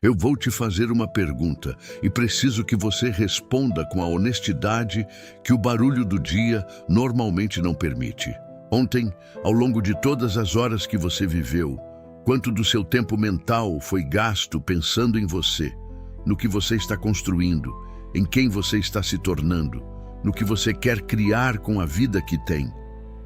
Eu vou te fazer uma pergunta e preciso que você responda com a honestidade que o barulho do dia normalmente não permite. Ontem, ao longo de todas as horas que você viveu, quanto do seu tempo mental foi gasto pensando em você, no que você está construindo, em quem você está se tornando, no que você quer criar com a vida que tem?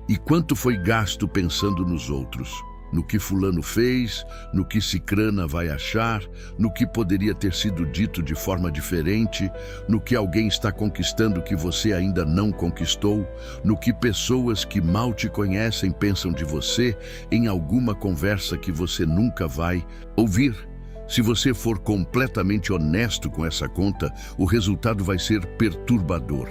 E quanto foi gasto pensando nos outros? No que fulano fez, no que cicrana vai achar, no que poderia ter sido dito de forma diferente, no que alguém está conquistando que você ainda não conquistou, no que pessoas que mal te conhecem pensam de você, em alguma conversa que você nunca vai ouvir. Se você for completamente honesto com essa conta, o resultado vai ser perturbador.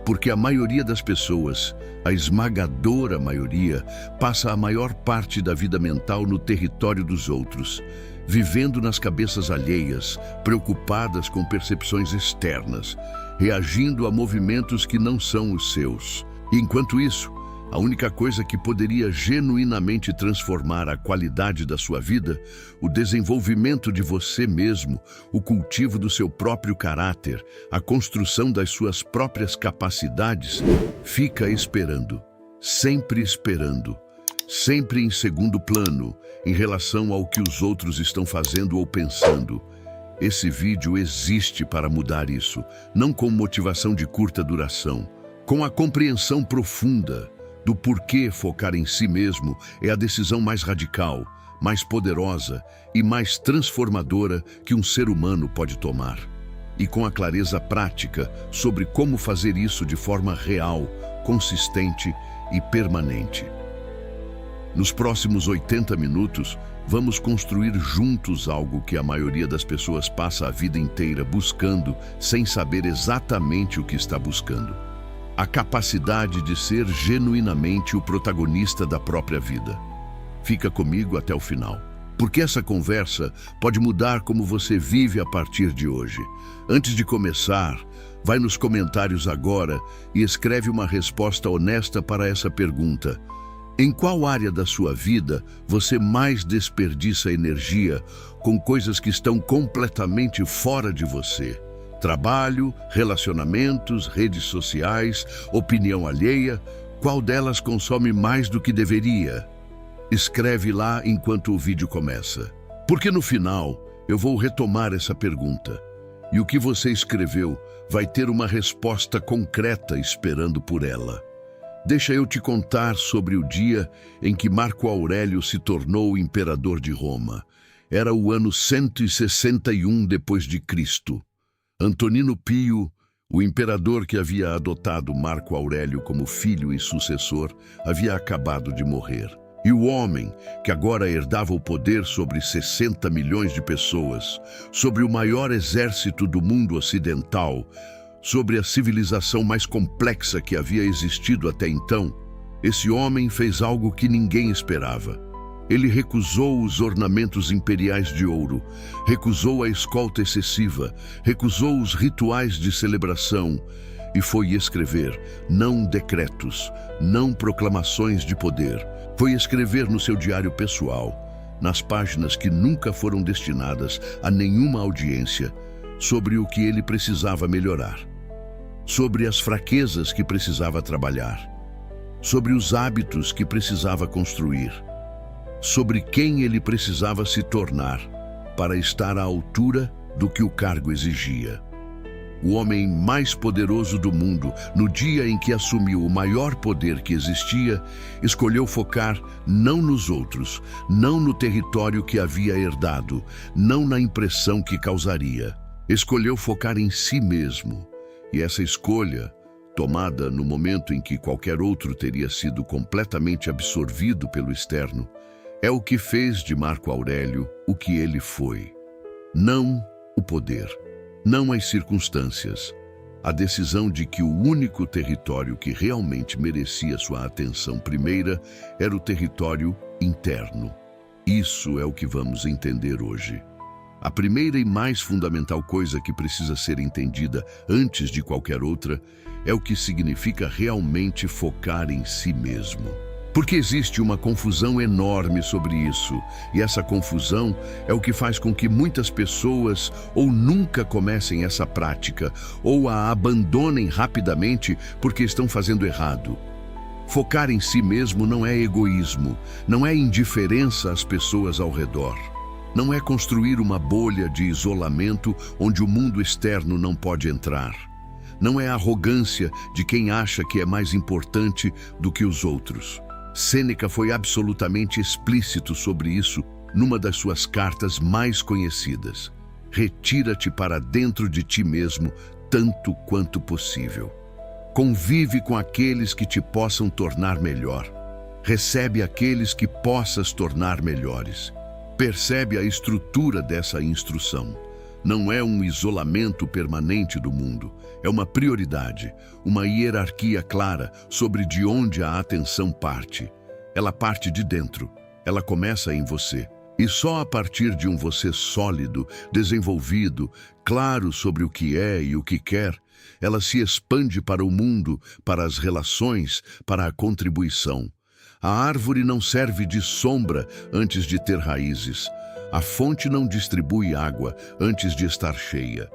Porque a maioria das pessoas, a esmagadora maioria, passa a maior parte da vida mental no território dos outros, vivendo nas cabeças alheias, preocupadas com percepções externas, reagindo a movimentos que não são os seus. E enquanto isso, a única coisa que poderia genuinamente transformar a qualidade da sua vida, o desenvolvimento de você mesmo, o cultivo do seu próprio caráter, a construção das suas próprias capacidades, fica esperando, sempre em segundo plano, em relação ao que os outros estão fazendo ou pensando. Esse vídeo existe para mudar isso, não com motivação de curta duração, com a compreensão profunda do porquê focar em si mesmo é a decisão mais radical, mais poderosa e mais transformadora que um ser humano pode tomar. E com a clareza prática sobre como fazer isso de forma real, consistente e permanente. Nos próximos 80 minutos, vamos construir juntos algo que a maioria das pessoas passa a vida inteira buscando, sem saber exatamente o que está buscando. A capacidade de ser genuinamente o protagonista da própria vida. Fica comigo até o final, porque essa conversa pode mudar como você vive a partir de hoje. Antes de começar, vai nos comentários agora e escreve uma resposta honesta para essa pergunta. Em qual área da sua vida você mais desperdiça energia com coisas que estão completamente fora de você? Trabalho, relacionamentos, redes sociais, opinião alheia, qual delas consome mais do que deveria? Escreve lá enquanto o vídeo começa. Porque no final, eu vou retomar essa pergunta. E o que você escreveu vai ter uma resposta concreta esperando por ela. Deixa eu te contar sobre o dia em que Marco Aurélio se tornou imperador de Roma. Era o ano 161 depois de Cristo. Antonino Pio, o imperador que havia adotado Marco Aurélio como filho e sucessor, havia acabado de morrer. E o homem, que agora herdava o poder sobre 60 milhões de pessoas, sobre o maior exército do mundo ocidental, sobre a civilização mais complexa que havia existido até então, esse homem fez algo que ninguém esperava. Ele recusou os ornamentos imperiais de ouro, recusou a escolta excessiva, recusou os rituais de celebração e foi escrever, não decretos, não proclamações de poder. Foi escrever no seu diário pessoal, nas páginas que nunca foram destinadas a nenhuma audiência, sobre o que ele precisava melhorar, sobre as fraquezas que precisava trabalhar, sobre os hábitos que precisava construir, sobre quem ele precisava se tornar para estar à altura do que o cargo exigia. O homem mais poderoso do mundo, no dia em que assumiu o maior poder que existia, escolheu focar não nos outros, não no território que havia herdado, não na impressão que causaria. Escolheu focar em si mesmo. E essa escolha, tomada no momento em que qualquer outro teria sido completamente absorvido pelo externo, é o que fez de Marco Aurélio o que ele foi. Não o poder, não as circunstâncias. A decisão de que o único território que realmente merecia sua atenção primeira era o território interno. Isso é o que vamos entender hoje. A primeira e mais fundamental coisa que precisa ser entendida antes de qualquer outra é o que significa realmente focar em si mesmo. Porque existe uma confusão enorme sobre isso, e essa confusão é o que faz com que muitas pessoas ou nunca comecem essa prática, ou a abandonem rapidamente porque estão fazendo errado. Focar em si mesmo não é egoísmo, não é indiferença às pessoas ao redor. Não é construir uma bolha de isolamento onde o mundo externo não pode entrar. Não é arrogância de quem acha que é mais importante do que os outros. Sêneca foi absolutamente explícito sobre isso numa das suas cartas mais conhecidas. Retira-te para dentro de ti mesmo tanto quanto possível. Convive com aqueles que te possam tornar melhor. Recebe aqueles que possas tornar melhores. Percebe a estrutura dessa instrução. Não é um isolamento permanente do mundo, é uma prioridade, uma hierarquia clara sobre de onde a atenção parte. Ela parte de dentro, ela começa em você. E só a partir de um você sólido, desenvolvido, claro sobre o que é e o que quer, ela se expande para o mundo, para as relações, para a contribuição. A árvore não serve de sombra antes de ter raízes. A fonte não distribui água antes de estar cheia.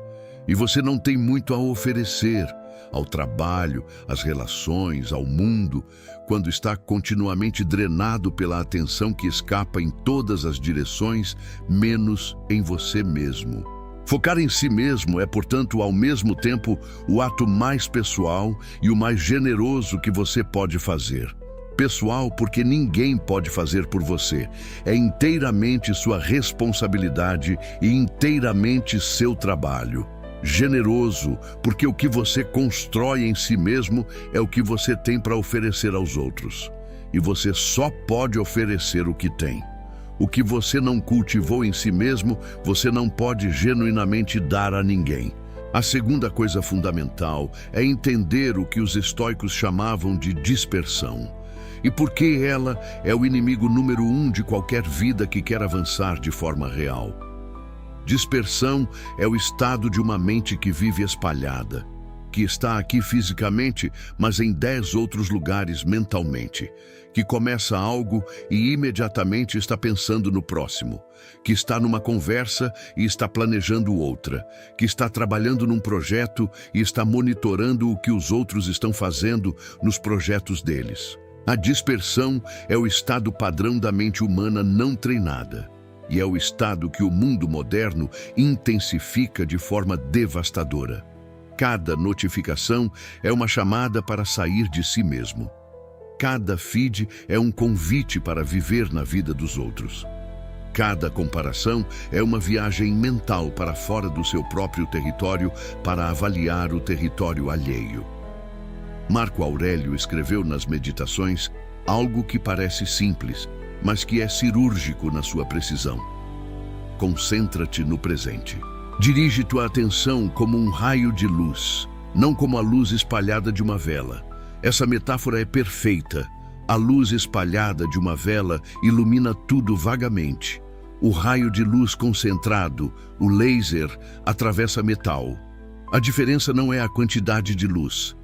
E você não tem muito a oferecer ao trabalho, às relações, ao mundo, quando está continuamente drenado pela atenção que escapa em todas as direções, menos em você mesmo. Focar em si mesmo é, portanto, ao mesmo tempo, o ato mais pessoal e o mais generoso que você pode fazer. Pessoal, porque ninguém pode fazer por você. É inteiramente sua responsabilidade e inteiramente seu trabalho. Generoso, porque o que você constrói em si mesmo é o que você tem para oferecer aos outros. E você só pode oferecer o que tem. O que você não cultivou em si mesmo, você não pode genuinamente dar a ninguém. A segunda coisa fundamental é entender o que os estoicos chamavam de dispersão. E porque ela é o inimigo número 1 de qualquer vida que quer avançar de forma real. Dispersão é o estado de uma mente que vive espalhada, que está aqui fisicamente, mas em 10 outros lugares mentalmente, que começa algo e imediatamente está pensando no próximo, que está numa conversa e está planejando outra, que está trabalhando num projeto e está monitorando o que os outros estão fazendo nos projetos deles. A dispersão é o estado padrão da mente humana não treinada. E é o estado que o mundo moderno intensifica de forma devastadora. Cada notificação é uma chamada para sair de si mesmo. Cada feed é um convite para viver na vida dos outros. Cada comparação é uma viagem mental para fora do seu próprio território para avaliar o território alheio. Marco Aurélio escreveu nas Meditações algo que parece simples, mas que é cirúrgico na sua precisão. Concentra-te no presente. Dirige tua atenção como um raio de luz, não como a luz espalhada de uma vela. Essa metáfora é perfeita. A luz espalhada de uma vela ilumina tudo vagamente. O raio de luz concentrado, o laser, atravessa metal. A diferença não é a quantidade de luz,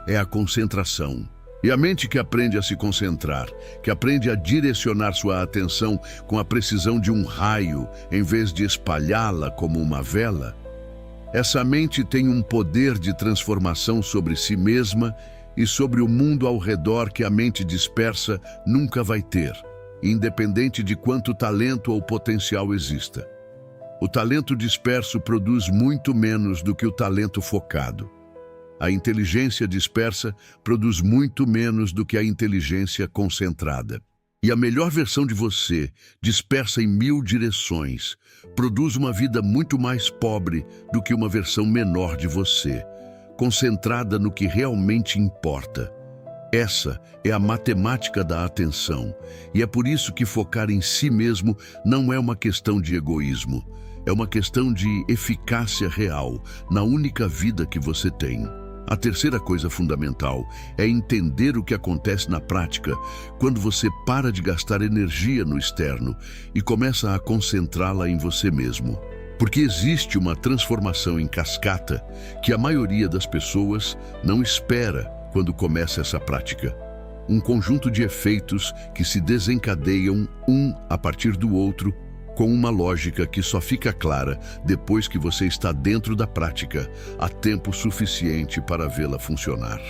é a concentração. E a mente que aprende a se concentrar, que aprende a direcionar sua atenção com a precisão de um raio, em vez de espalhá-la como uma vela, essa mente tem um poder de transformação sobre si mesma e sobre o mundo ao redor que a mente dispersa nunca vai ter, independente de quanto talento ou potencial exista. O talento disperso produz muito menos do que o talento focado. A inteligência dispersa produz muito menos do que a inteligência concentrada. E a melhor versão de você, dispersa em 1000 direções, produz uma vida muito mais pobre do que uma versão menor de você, concentrada no que realmente importa. Essa é a matemática da atenção, e é por isso que focar em si mesmo não é uma questão de egoísmo, é uma questão de eficácia real na única vida que você tem. A terceira coisa fundamental é entender o que acontece na prática quando você para de gastar energia no externo e começa a concentrá-la em você mesmo. Porque existe uma transformação em cascata que a maioria das pessoas não espera quando começa essa prática. um conjunto de efeitos que se desencadeiam um a partir do outro, com uma lógica que só fica clara depois que você está dentro da prática, há tempo suficiente para vê-la funcionar.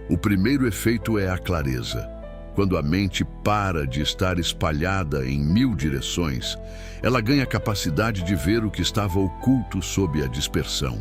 O primeiro efeito é a clareza. Quando a mente para de estar espalhada em 1000 direções, ela ganha a capacidade de ver o que estava oculto sob a dispersão.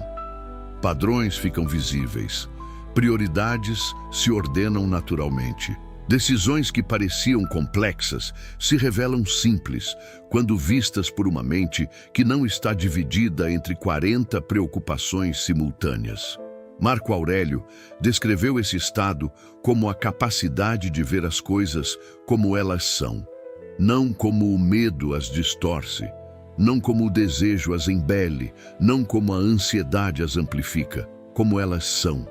Padrões ficam visíveis. Prioridades se ordenam naturalmente. Decisões que pareciam complexas se revelam simples quando vistas por uma mente que não está dividida entre 40 preocupações simultâneas. Marco Aurélio descreveu esse estado como a capacidade de ver as coisas como elas são, não como o medo as distorce, não como o desejo as embele, não como a ansiedade as amplifica, como elas são.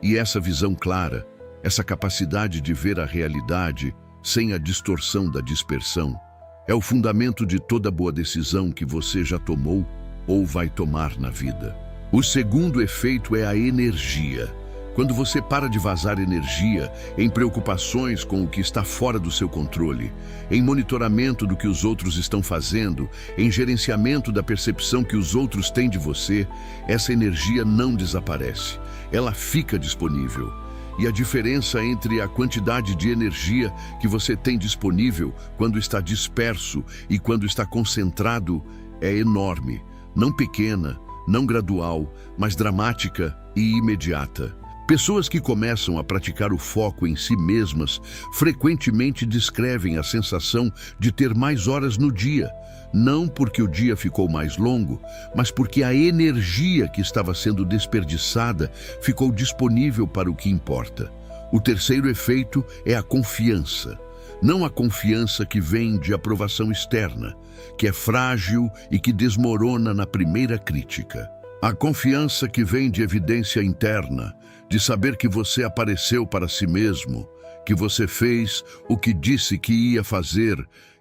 E essa visão clara, essa capacidade de ver a realidade sem a distorção da dispersão, é o fundamento de toda boa decisão que você já tomou ou vai tomar na vida. O segundo efeito é a energia. Quando você para de vazar energia em preocupações com o que está fora do seu controle, em monitoramento do que os outros estão fazendo, em gerenciamento da percepção que os outros têm de você, essa energia não desaparece. Ela fica disponível. E a diferença entre a quantidade de energia que você tem disponível quando está disperso e quando está concentrado é enorme, não pequena, não gradual, mas dramática e imediata. Pessoas que começam a praticar o foco em si mesmas frequentemente descrevem a sensação de ter mais horas no dia, não porque o dia ficou mais longo, mas porque a energia que estava sendo desperdiçada ficou disponível para o que importa. O terceiro efeito é a confiança. Não a confiança que vem de aprovação externa, que é frágil e que desmorona na primeira crítica. A confiança que vem de evidência interna, de saber que você apareceu para si mesmo, que você fez o que disse que ia fazer,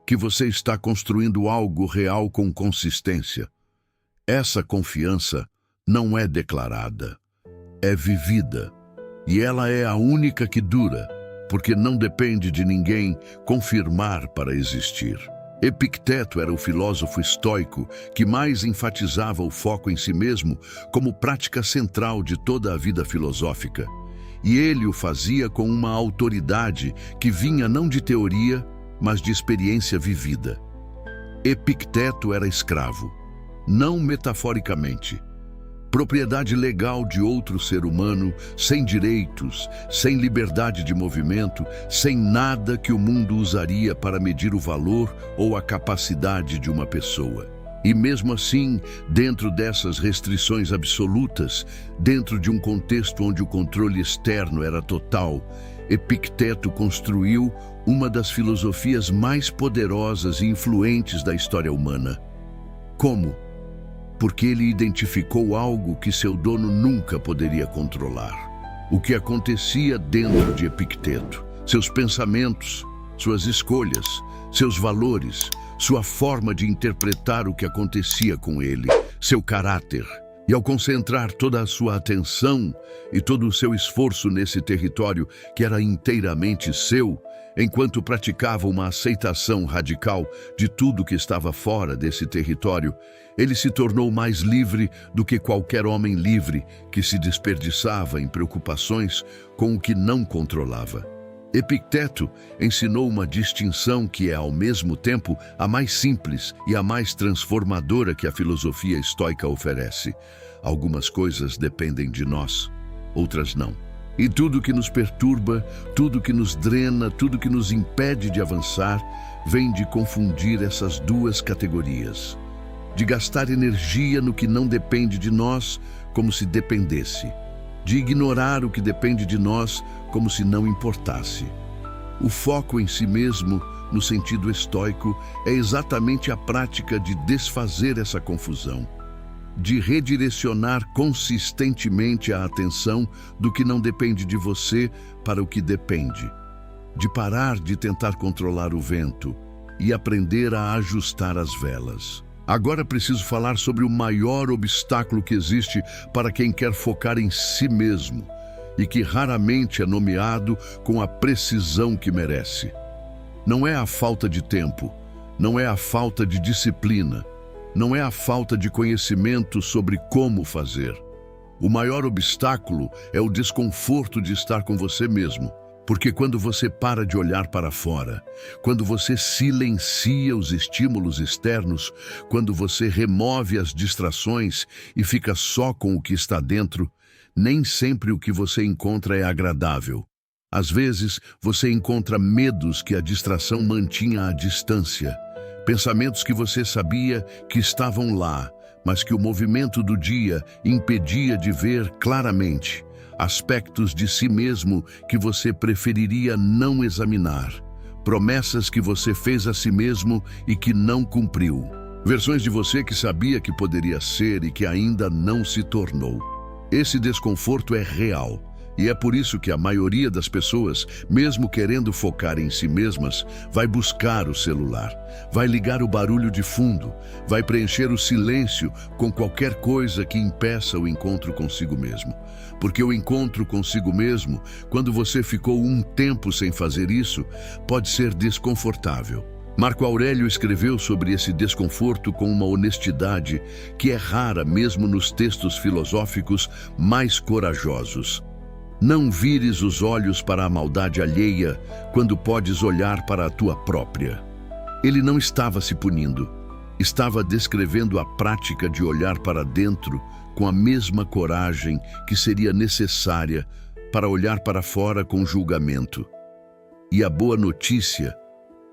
que você está construindo algo real com consistência. Essa confiança não é declarada, é vivida. E ela é a única que dura, porque não depende de ninguém confirmar para existir. Epicteto era o filósofo estoico que mais enfatizava o foco em si mesmo como prática central de toda a vida filosófica. E ele o fazia com uma autoridade que vinha não de teoria, mas de experiência vivida. Epicteto era escravo, não metaforicamente. Propriedade legal de outro ser humano, sem direitos, sem liberdade de movimento, sem nada que o mundo usaria para medir o valor ou a capacidade de uma pessoa. E mesmo assim, dentro dessas restrições absolutas, dentro de um contexto onde o controle externo era total, Epicteto construiu uma das filosofias mais poderosas e influentes da história humana. Como? Porque ele identificou algo que seu dono nunca poderia controlar. O que acontecia dentro de Epicteto, seus pensamentos, suas escolhas, seus valores, sua forma de interpretar o que acontecia com ele, seu caráter. E ao concentrar toda a sua atenção e todo o seu esforço nesse território que era inteiramente seu, enquanto praticava uma aceitação radical de tudo que estava fora desse território, ele se tornou mais livre do que qualquer homem livre que se desperdiçava em preocupações com o que não controlava. Epicteto ensinou uma distinção que é, ao mesmo tempo, a mais simples e a mais transformadora que a filosofia estoica oferece. Algumas coisas dependem de nós, outras não. E tudo que nos perturba, tudo que nos drena, tudo que nos impede de avançar, vem de confundir essas duas categorias. De gastar energia no que não depende de nós, como se dependesse. De ignorar o que depende de nós, como se não importasse. O foco em si mesmo, no sentido estoico, é exatamente a prática de desfazer essa confusão, de redirecionar consistentemente a atenção do que não depende de você para o que depende, de parar de tentar controlar o vento e aprender a ajustar as velas. Agora preciso falar sobre o maior obstáculo que existe para quem quer focar em si mesmo, e que raramente é nomeado com a precisão que merece. Não é a falta de tempo, não é a falta de disciplina, não é a falta de conhecimento sobre como fazer. O maior obstáculo é o desconforto de estar com você mesmo, porque quando você para de olhar para fora, quando você silencia os estímulos externos, quando você remove as distrações e fica só com o que está dentro, nem sempre o que você encontra é agradável. Às vezes, você encontra medos que a distração mantinha à distância, pensamentos que você sabia que estavam lá, mas que o movimento do dia impedia de ver claramente, aspectos de si mesmo que você preferiria não examinar, promessas que você fez a si mesmo e que não cumpriu, versões de você que sabia que poderia ser e que ainda não se tornou. Esse desconforto é real. E é por isso que a maioria das pessoas, mesmo querendo focar em si mesmas, vai buscar o celular, vai ligar o barulho de fundo, vai preencher o silêncio com qualquer coisa que impeça o encontro consigo mesmo. Porque o encontro consigo mesmo, quando você ficou um tempo sem fazer isso, pode ser desconfortável. Marco Aurélio escreveu sobre esse desconforto com uma honestidade que é rara mesmo nos textos filosóficos mais corajosos. Não vires os olhos para a maldade alheia quando podes olhar para a tua própria. Ele não estava se punindo, estava descrevendo a prática de olhar para dentro com a mesma coragem que seria necessária para olhar para fora com julgamento. E a boa notícia,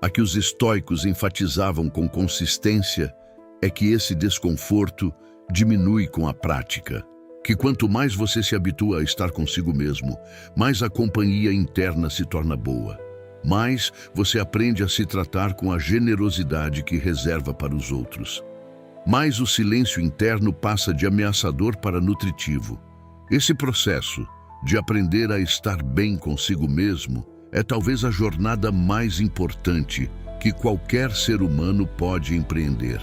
a que os estoicos enfatizavam com consistência, é que esse desconforto diminui com a prática. Que quanto mais você se habitua a estar consigo mesmo, mais a companhia interna se torna boa. Mais você aprende a se tratar com a generosidade que reserva para os outros. Mais o silêncio interno passa de ameaçador para nutritivo. Esse processo de aprender a estar bem consigo mesmo é talvez a jornada mais importante que qualquer ser humano pode empreender.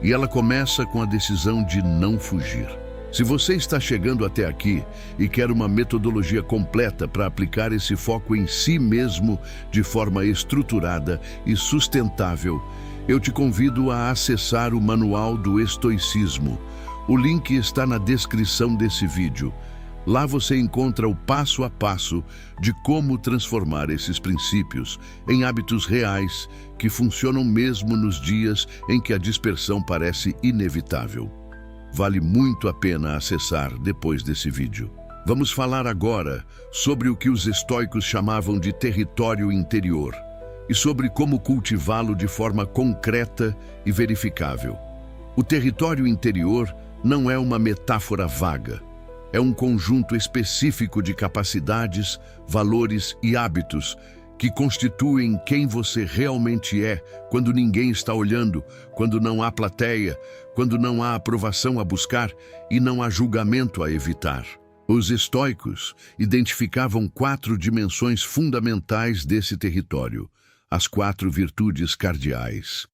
E ela começa com a decisão de não fugir. Se você está chegando até aqui e quer uma metodologia completa para aplicar esse foco em si mesmo de forma estruturada e sustentável, eu te convido a acessar o Manual do Estoicismo. O link está na descrição desse vídeo. Lá você encontra o passo a passo de como transformar esses princípios em hábitos reais que funcionam mesmo nos dias em que a dispersão parece inevitável. Vale muito a pena acessar depois desse vídeo. Vamos falar agora sobre o que os estoicos chamavam de território interior e sobre como cultivá-lo de forma concreta e verificável. O território interior não é uma metáfora vaga. É um conjunto específico de capacidades, valores e hábitos que constituem quem você realmente é quando ninguém está olhando, quando não há plateia, quando não há aprovação a buscar e não há julgamento a evitar. Os estoicos identificavam 4 dimensões fundamentais desse território, as 4 virtudes cardeais,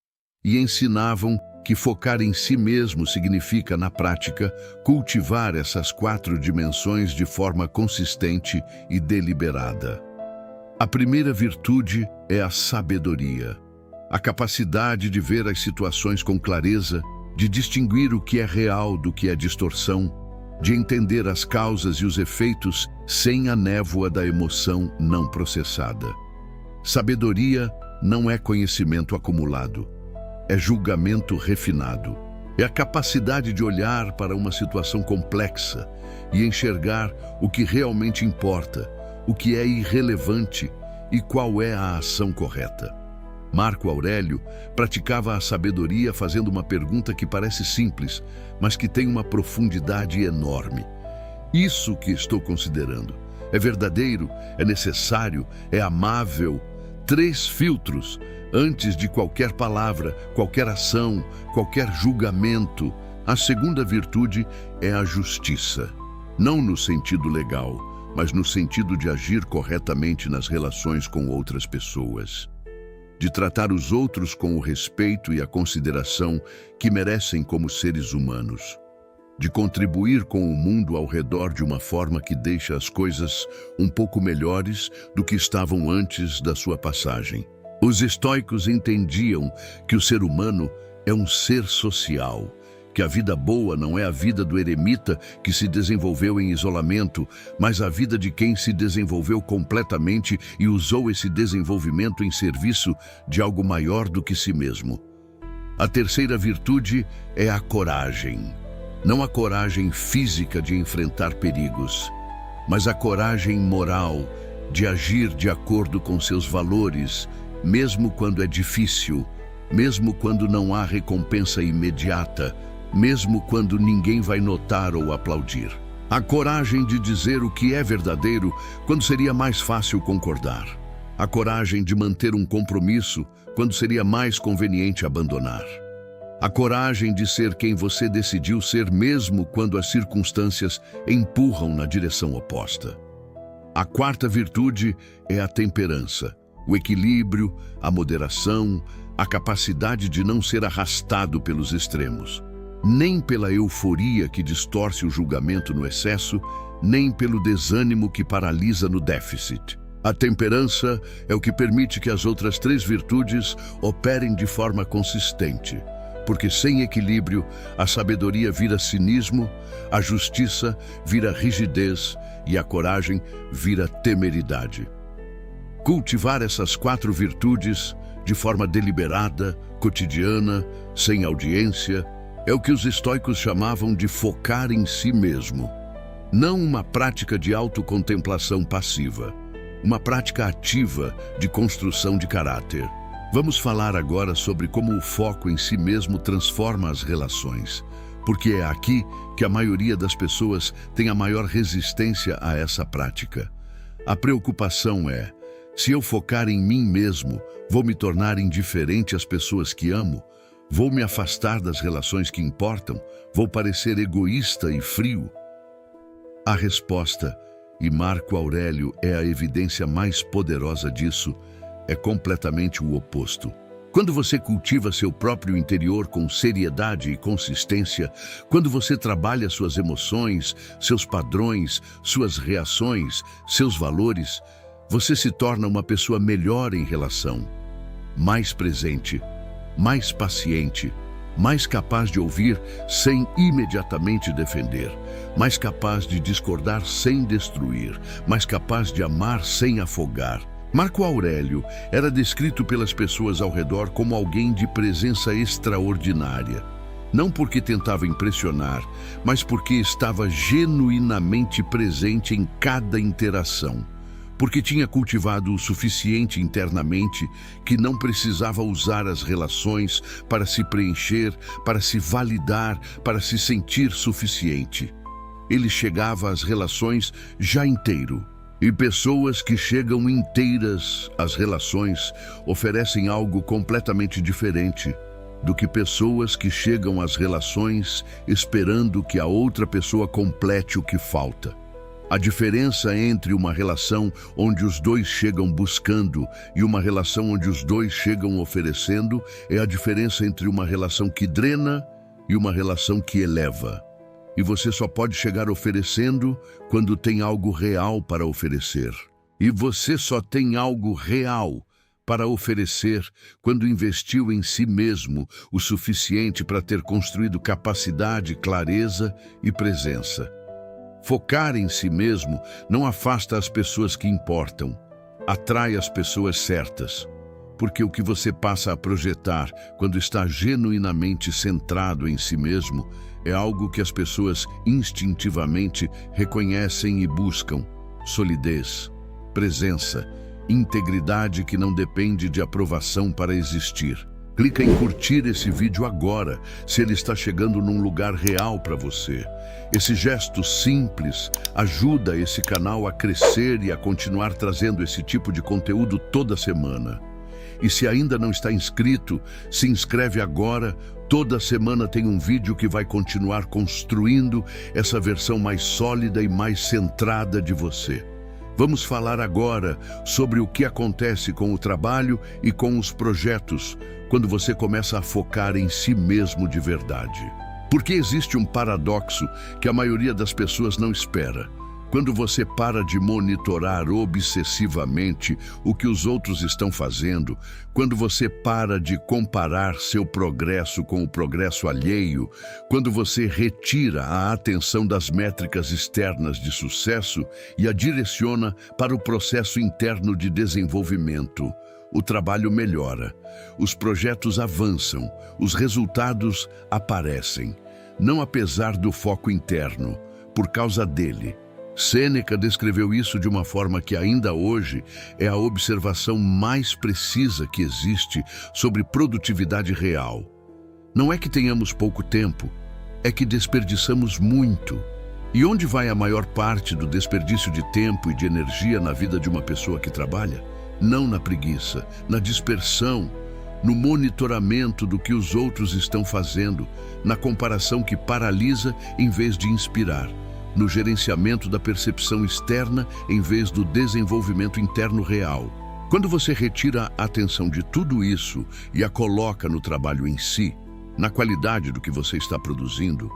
e ensinavam que focar em si mesmo significa, na prática, cultivar essas 4 dimensões de forma consistente e deliberada. A primeira virtude é a sabedoria, a capacidade de ver as situações com clareza, de distinguir o que é real do que é distorção, de entender as causas e os efeitos sem a névoa da emoção não processada. Sabedoria não é conhecimento acumulado, é julgamento refinado. É a capacidade de olhar para uma situação complexa e enxergar o que realmente importa, o que é irrelevante e qual é a ação correta. Marco Aurélio praticava a sabedoria fazendo uma pergunta que parece simples, mas que tem uma profundidade enorme. Isso que estou considerando é verdadeiro, é necessário, é amável? 3 filtros antes de qualquer palavra, qualquer ação, qualquer julgamento. A segunda virtude é a justiça, não no sentido legal, mas no sentido de agir corretamente nas relações com outras pessoas, de tratar os outros com o respeito e a consideração que merecem como seres humanos. de contribuir com o mundo ao redor de uma forma que deixa as coisas um pouco melhores do que estavam antes da sua passagem. Os estoicos entendiam que o ser humano é um ser social, que a vida boa não é a vida do eremita que se desenvolveu em isolamento, mas a vida de quem se desenvolveu completamente e usou esse desenvolvimento em serviço de algo maior do que si mesmo. A terceira virtude é a coragem. Não a coragem física de enfrentar perigos, mas a coragem moral de agir de acordo com seus valores, mesmo quando é difícil, mesmo quando não há recompensa imediata, mesmo quando ninguém vai notar ou aplaudir. A coragem de dizer o que é verdadeiro quando seria mais fácil concordar. A coragem de manter um compromisso quando seria mais conveniente abandonar. A coragem de ser quem você decidiu ser mesmo quando as circunstâncias empurram na direção oposta. A quarta virtude é a temperança, o equilíbrio, a moderação, a capacidade de não ser arrastado pelos extremos. Nem pela euforia que distorce o julgamento no excesso, nem pelo desânimo que paralisa no déficit. A temperança é o que permite que as outras três virtudes operem de forma consistente, porque sem equilíbrio, a sabedoria vira cinismo, a justiça vira rigidez e a coragem vira temeridade. Cultivar essas quatro virtudes de forma deliberada, cotidiana, sem audiência, é o que os estoicos chamavam de focar em si mesmo. Não uma prática de autocontemplação passiva, uma prática ativa de construção de caráter. Vamos falar agora sobre como o foco em si mesmo transforma as relações, porque é aqui que a maioria das pessoas tem a maior resistência a essa prática. A preocupação é: se eu focar em mim mesmo, vou me tornar indiferente às pessoas que amo? Vou me afastar das relações que importam? Vou parecer egoísta e frio? A resposta, e Marco Aurélio é a evidência mais poderosa disso, é completamente o oposto. Quando você cultiva seu próprio interior com seriedade e consistência, quando você trabalha suas emoções, seus padrões, suas reações, seus valores, você se torna uma pessoa melhor em relação, mais presente, mais paciente, mais capaz de ouvir sem imediatamente defender, mais capaz de discordar sem destruir, mais capaz de amar sem afogar. Marco Aurélio era descrito pelas pessoas ao redor como alguém de presença extraordinária, não porque tentava impressionar, mas porque estava genuinamente presente em cada interação, porque tinha cultivado o suficiente internamente que não precisava usar as relações para se preencher, para se validar, para se sentir suficiente. Ele chegava às relações já inteiro. E pessoas que chegam inteiras às relações oferecem algo completamente diferente do que pessoas que chegam às relações esperando que a outra pessoa complete o que falta. A diferença entre uma relação onde os dois chegam buscando e uma relação onde os dois chegam oferecendo é a diferença entre uma relação que drena e uma relação que eleva. E você só pode chegar oferecendo quando tem algo real para oferecer. E você só tem algo real para oferecer quando investiu em si mesmo o suficiente para ter construído capacidade, clareza e presença. Focar em si mesmo não afasta as pessoas que importam, atrai as pessoas certas. Porque o que você passa a projetar quando está genuinamente centrado em si mesmo é algo que as pessoas instintivamente reconhecem e buscam: solidez, presença, integridade que não depende de aprovação para existir. Clica em curtir esse vídeo agora, se ele está chegando num lugar real para você. Esse gesto simples ajuda esse canal a crescer e a continuar trazendo esse tipo de conteúdo toda semana. E se ainda não está inscrito, se inscreve agora. Toda semana tem um vídeo que vai continuar construindo essa versão mais sólida e mais centrada de você. Vamos falar agora sobre o que acontece com o trabalho e com os projetos quando você começa a focar em si mesmo de verdade. Porque existe um paradoxo que a maioria das pessoas não espera. Quando você para de monitorar obsessivamente o que os outros estão fazendo, quando você para de comparar seu progresso com o progresso alheio, quando você retira a atenção das métricas externas de sucesso e a direciona para o processo interno de desenvolvimento, o trabalho melhora, os projetos avançam, os resultados aparecem, não apesar do foco interno, por causa dele. Sêneca descreveu isso de uma forma que ainda hoje é a observação mais precisa que existe sobre produtividade real. Não é que tenhamos pouco tempo, é que desperdiçamos muito. E onde vai a maior parte do desperdício de tempo e de energia na vida de uma pessoa que trabalha? Não na preguiça, na dispersão, no monitoramento do que os outros estão fazendo, na comparação que paralisa em vez de inspirar, no gerenciamento da percepção externa em vez do desenvolvimento interno real. Quando você retira a atenção de tudo isso e a coloca no trabalho em si, na qualidade do que você está produzindo,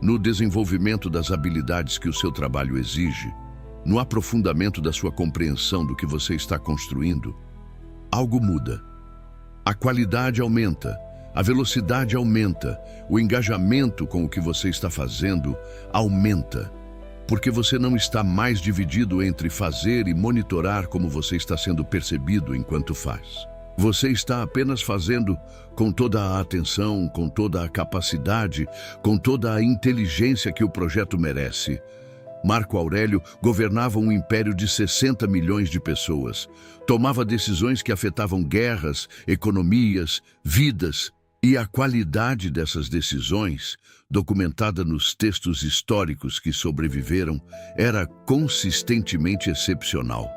no desenvolvimento das habilidades que o seu trabalho exige, no aprofundamento da sua compreensão do que você está construindo, algo muda. A qualidade aumenta, a velocidade aumenta, o engajamento com o que você está fazendo aumenta. Porque você não está mais dividido entre fazer e monitorar como você está sendo percebido enquanto faz. Você está apenas fazendo com toda a atenção, com toda a capacidade, com toda a inteligência que o projeto merece. Marco Aurélio governava um império de 60 milhões de pessoas. Tomava decisões que afetavam guerras, economias, vidas. E a qualidade dessas decisões, documentada nos textos históricos que sobreviveram, era consistentemente excepcional.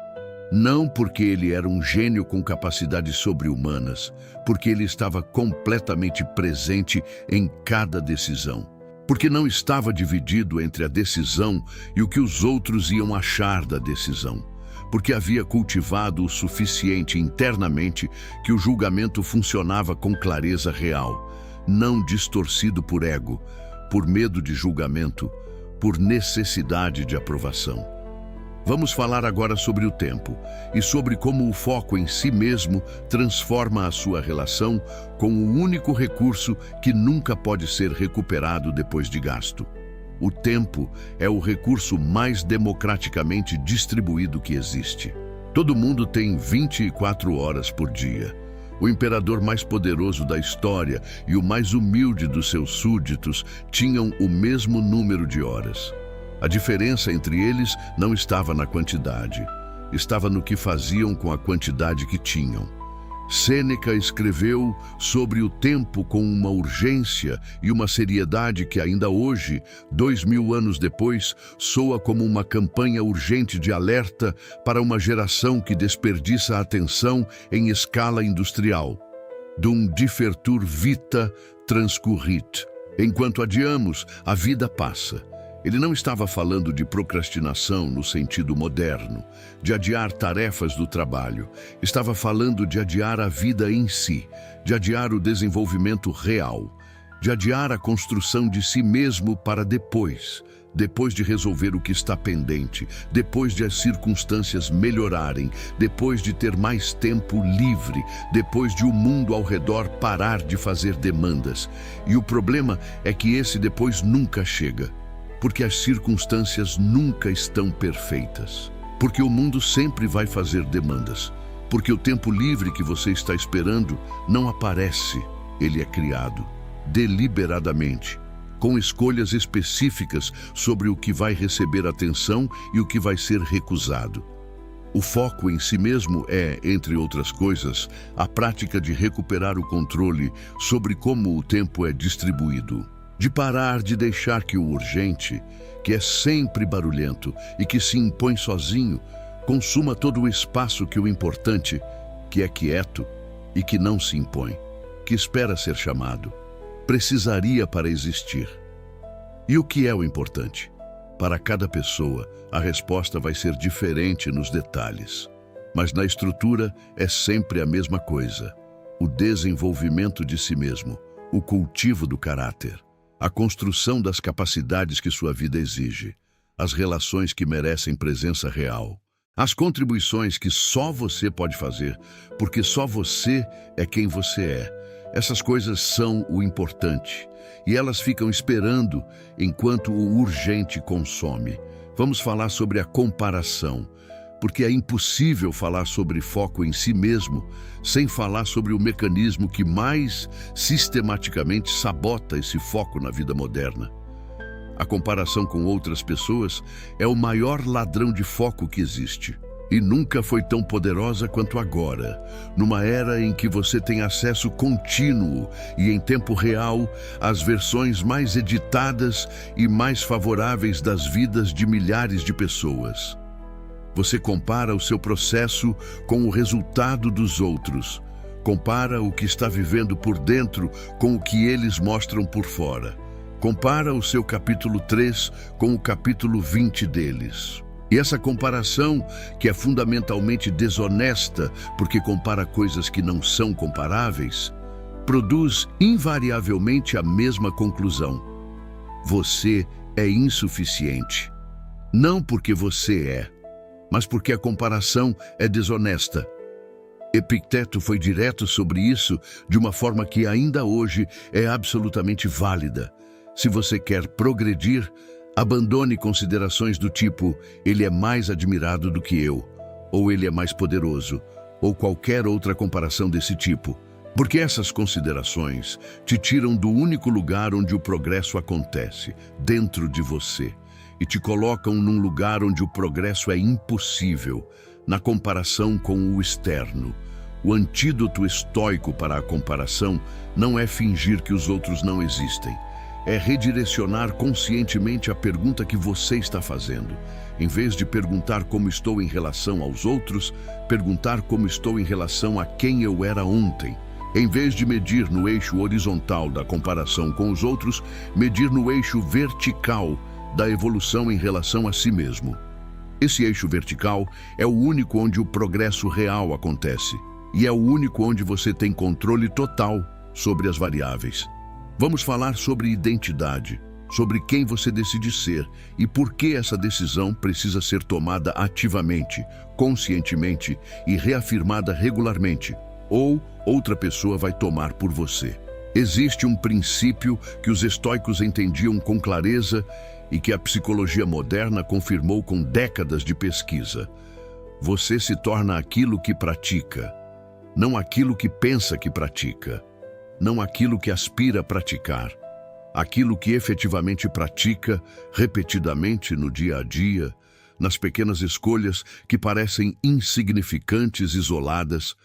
Não porque ele era um gênio com capacidades sobre-humanas, porque ele estava completamente presente em cada decisão. Porque não estava dividido entre a decisão e o que os outros iam achar da decisão. Porque havia cultivado o suficiente internamente que o julgamento funcionava com clareza real, não distorcido por ego, por medo de julgamento, por necessidade de aprovação. Vamos falar agora sobre o tempo e sobre como o foco em si mesmo transforma a sua relação com o único recurso que nunca pode ser recuperado depois de gasto. O tempo é o recurso mais democraticamente distribuído que existe. Todo mundo tem 24 horas por dia. O imperador mais poderoso da história e o mais humilde dos seus súditos tinham o mesmo número de horas. A diferença entre eles não estava na quantidade, estava no que faziam com a quantidade que tinham. Sêneca escreveu sobre o tempo com uma urgência e uma seriedade que ainda hoje, 2000 anos depois, soa como uma campanha urgente de alerta para uma geração que desperdiça a atenção em escala industrial. Dum differtur vita transcurrit. Enquanto adiamos, a vida passa. Ele não estava falando de procrastinação no sentido moderno, de adiar tarefas do trabalho. Estava falando de adiar a vida em si, de adiar o desenvolvimento real, de adiar a construção de si mesmo para depois de resolver o que está pendente, depois de as circunstâncias melhorarem, depois de ter mais tempo livre, depois de o mundo ao redor parar de fazer demandas. E o problema é que esse depois nunca chega. Porque as circunstâncias nunca estão perfeitas. Porque o mundo sempre vai fazer demandas. Porque o tempo livre que você está esperando não aparece, ele é criado, deliberadamente, com escolhas específicas sobre o que vai receber atenção e o que vai ser recusado. O foco em si mesmo é, entre outras coisas, a prática de recuperar o controle sobre como o tempo é distribuído. De parar de deixar que o urgente, que é sempre barulhento e que se impõe sozinho, consuma todo o espaço que o importante, que é quieto e que não se impõe, que espera ser chamado, precisaria para existir. E o que é o importante? Para cada pessoa, a resposta vai ser diferente nos detalhes, mas na estrutura é sempre a mesma coisa: o desenvolvimento de si mesmo, o cultivo do caráter, a construção das capacidades que sua vida exige, as relações que merecem presença real, as contribuições que só você pode fazer, porque só você é quem você é. Essas coisas são o importante, e elas ficam esperando enquanto o urgente consome. Vamos falar sobre a comparação, porque é impossível falar sobre foco em si mesmo sem falar sobre o mecanismo que mais sistematicamente sabota esse foco na vida moderna. A comparação com outras pessoas é o maior ladrão de foco que existe. E nunca foi tão poderosa quanto agora, numa era em que você tem acesso contínuo e em tempo real às versões mais editadas e mais favoráveis das vidas de milhares de pessoas. Você compara o seu processo com o resultado dos outros. Compara o que está vivendo por dentro com o que eles mostram por fora. Compara o seu capítulo 3 com o capítulo 20 deles. E essa comparação, que é fundamentalmente desonesta, porque compara coisas que não são comparáveis, produz invariavelmente a mesma conclusão. Você é insuficiente. Não porque você é, mas porque a comparação é desonesta. Epicteto foi direto sobre isso de uma forma que ainda hoje é absolutamente válida. Se você quer progredir, abandone considerações do tipo, ele é mais admirado do que eu, ou ele é mais poderoso, ou qualquer outra comparação desse tipo, porque essas considerações te tiram do único lugar onde o progresso acontece, dentro de você, e te colocam num lugar onde o progresso é impossível, na comparação com o externo. O antídoto estoico para a comparação não é fingir que os outros não existem. É redirecionar conscientemente a pergunta que você está fazendo. Em vez de perguntar como estou em relação aos outros, perguntar como estou em relação a quem eu era ontem. Em vez de medir no eixo horizontal da comparação com os outros, medir no eixo vertical da evolução em relação a si mesmo. Esse eixo vertical é o único onde o progresso real acontece, e é o único onde você tem controle total sobre as variáveis. Vamos falar sobre identidade, sobre quem você decide ser e por que essa decisão precisa ser tomada ativamente, conscientemente e reafirmada regularmente, ou outra pessoa vai tomar por você. Existe um princípio que os estoicos entendiam com clareza e que a psicologia moderna confirmou com décadas de pesquisa. Você se torna aquilo que pratica, não aquilo que pensa que pratica. Não aquilo que aspira a praticar, aquilo que efetivamente pratica repetidamente no dia a dia, nas pequenas escolhas que parecem insignificantes, isoladas,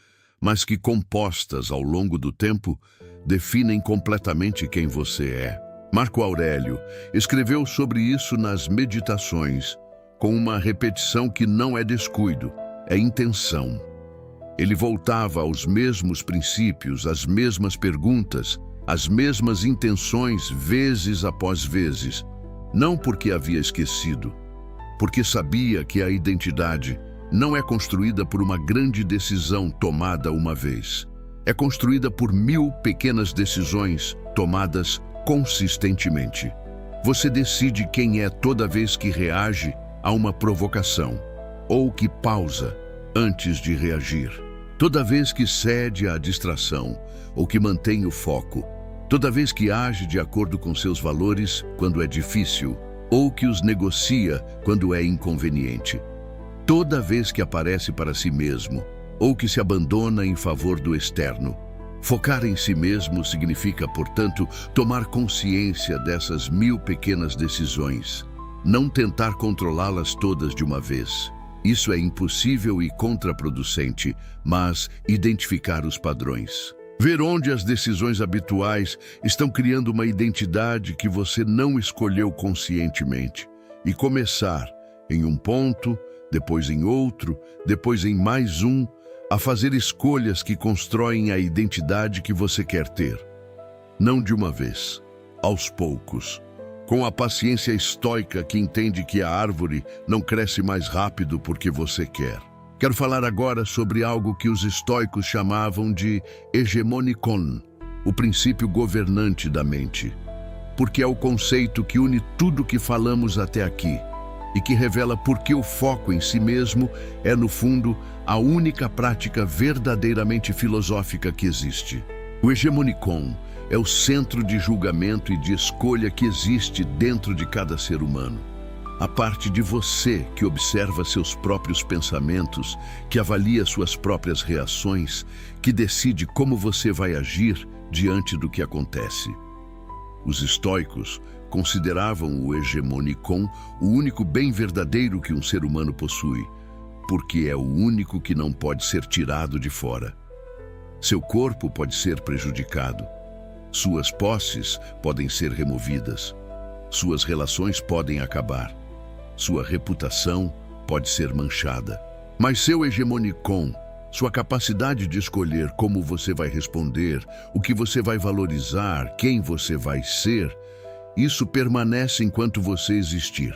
mas que, compostas ao longo do tempo, definem completamente quem você é. Marco Aurélio escreveu sobre isso nas Meditações, com uma repetição que não é descuido, é intenção. Ele voltava aos mesmos princípios, às mesmas perguntas, às mesmas intenções, vezes após vezes. Não porque havia esquecido, porque sabia que a identidade não é construída por uma grande decisão tomada uma vez. É construída por 1000 pequenas decisões tomadas consistentemente. Você decide quem é toda vez que reage a uma provocação, ou que pausa antes de reagir. Toda vez que cede à distração ou que mantém o foco, toda vez que age de acordo com seus valores quando é difícil ou que os negocia quando é inconveniente, toda vez que aparece para si mesmo ou que se abandona em favor do externo. Focar em si mesmo significa, portanto, tomar consciência dessas 1000 pequenas decisões, não tentar controlá-las todas de uma vez. Isso é impossível e contraproducente, mas identificar os padrões. Ver onde as decisões habituais estão criando uma identidade que você não escolheu conscientemente e começar em um ponto, depois em outro, depois em mais um, a fazer escolhas que constroem a identidade que você quer ter. Não de uma vez, aos poucos. Com a paciência estoica que entende que a árvore não cresce mais rápido porque você quer. Quero falar agora sobre algo que os estoicos chamavam de hegemonikon, o princípio governante da mente. porque é o conceito que une tudo que falamos até aqui e que revela por que o foco em si mesmo é, no fundo, a única prática verdadeiramente filosófica que existe. O Hegemonicon é o centro de julgamento e de escolha que existe dentro de cada ser humano. A parte de você que observa seus próprios pensamentos, que avalia suas próprias reações, que decide como você vai agir diante do que acontece. Os estoicos consideravam o Hegemonicon o único bem verdadeiro que um ser humano possui, porque é o único que não pode ser tirado de fora. Seu corpo pode ser prejudicado, suas posses podem ser removidas, suas relações podem acabar, sua reputação pode ser manchada. Mas seu Hegemonicon, sua capacidade de escolher como você vai responder, o que você vai valorizar, quem você vai ser, isso permanece enquanto você existir.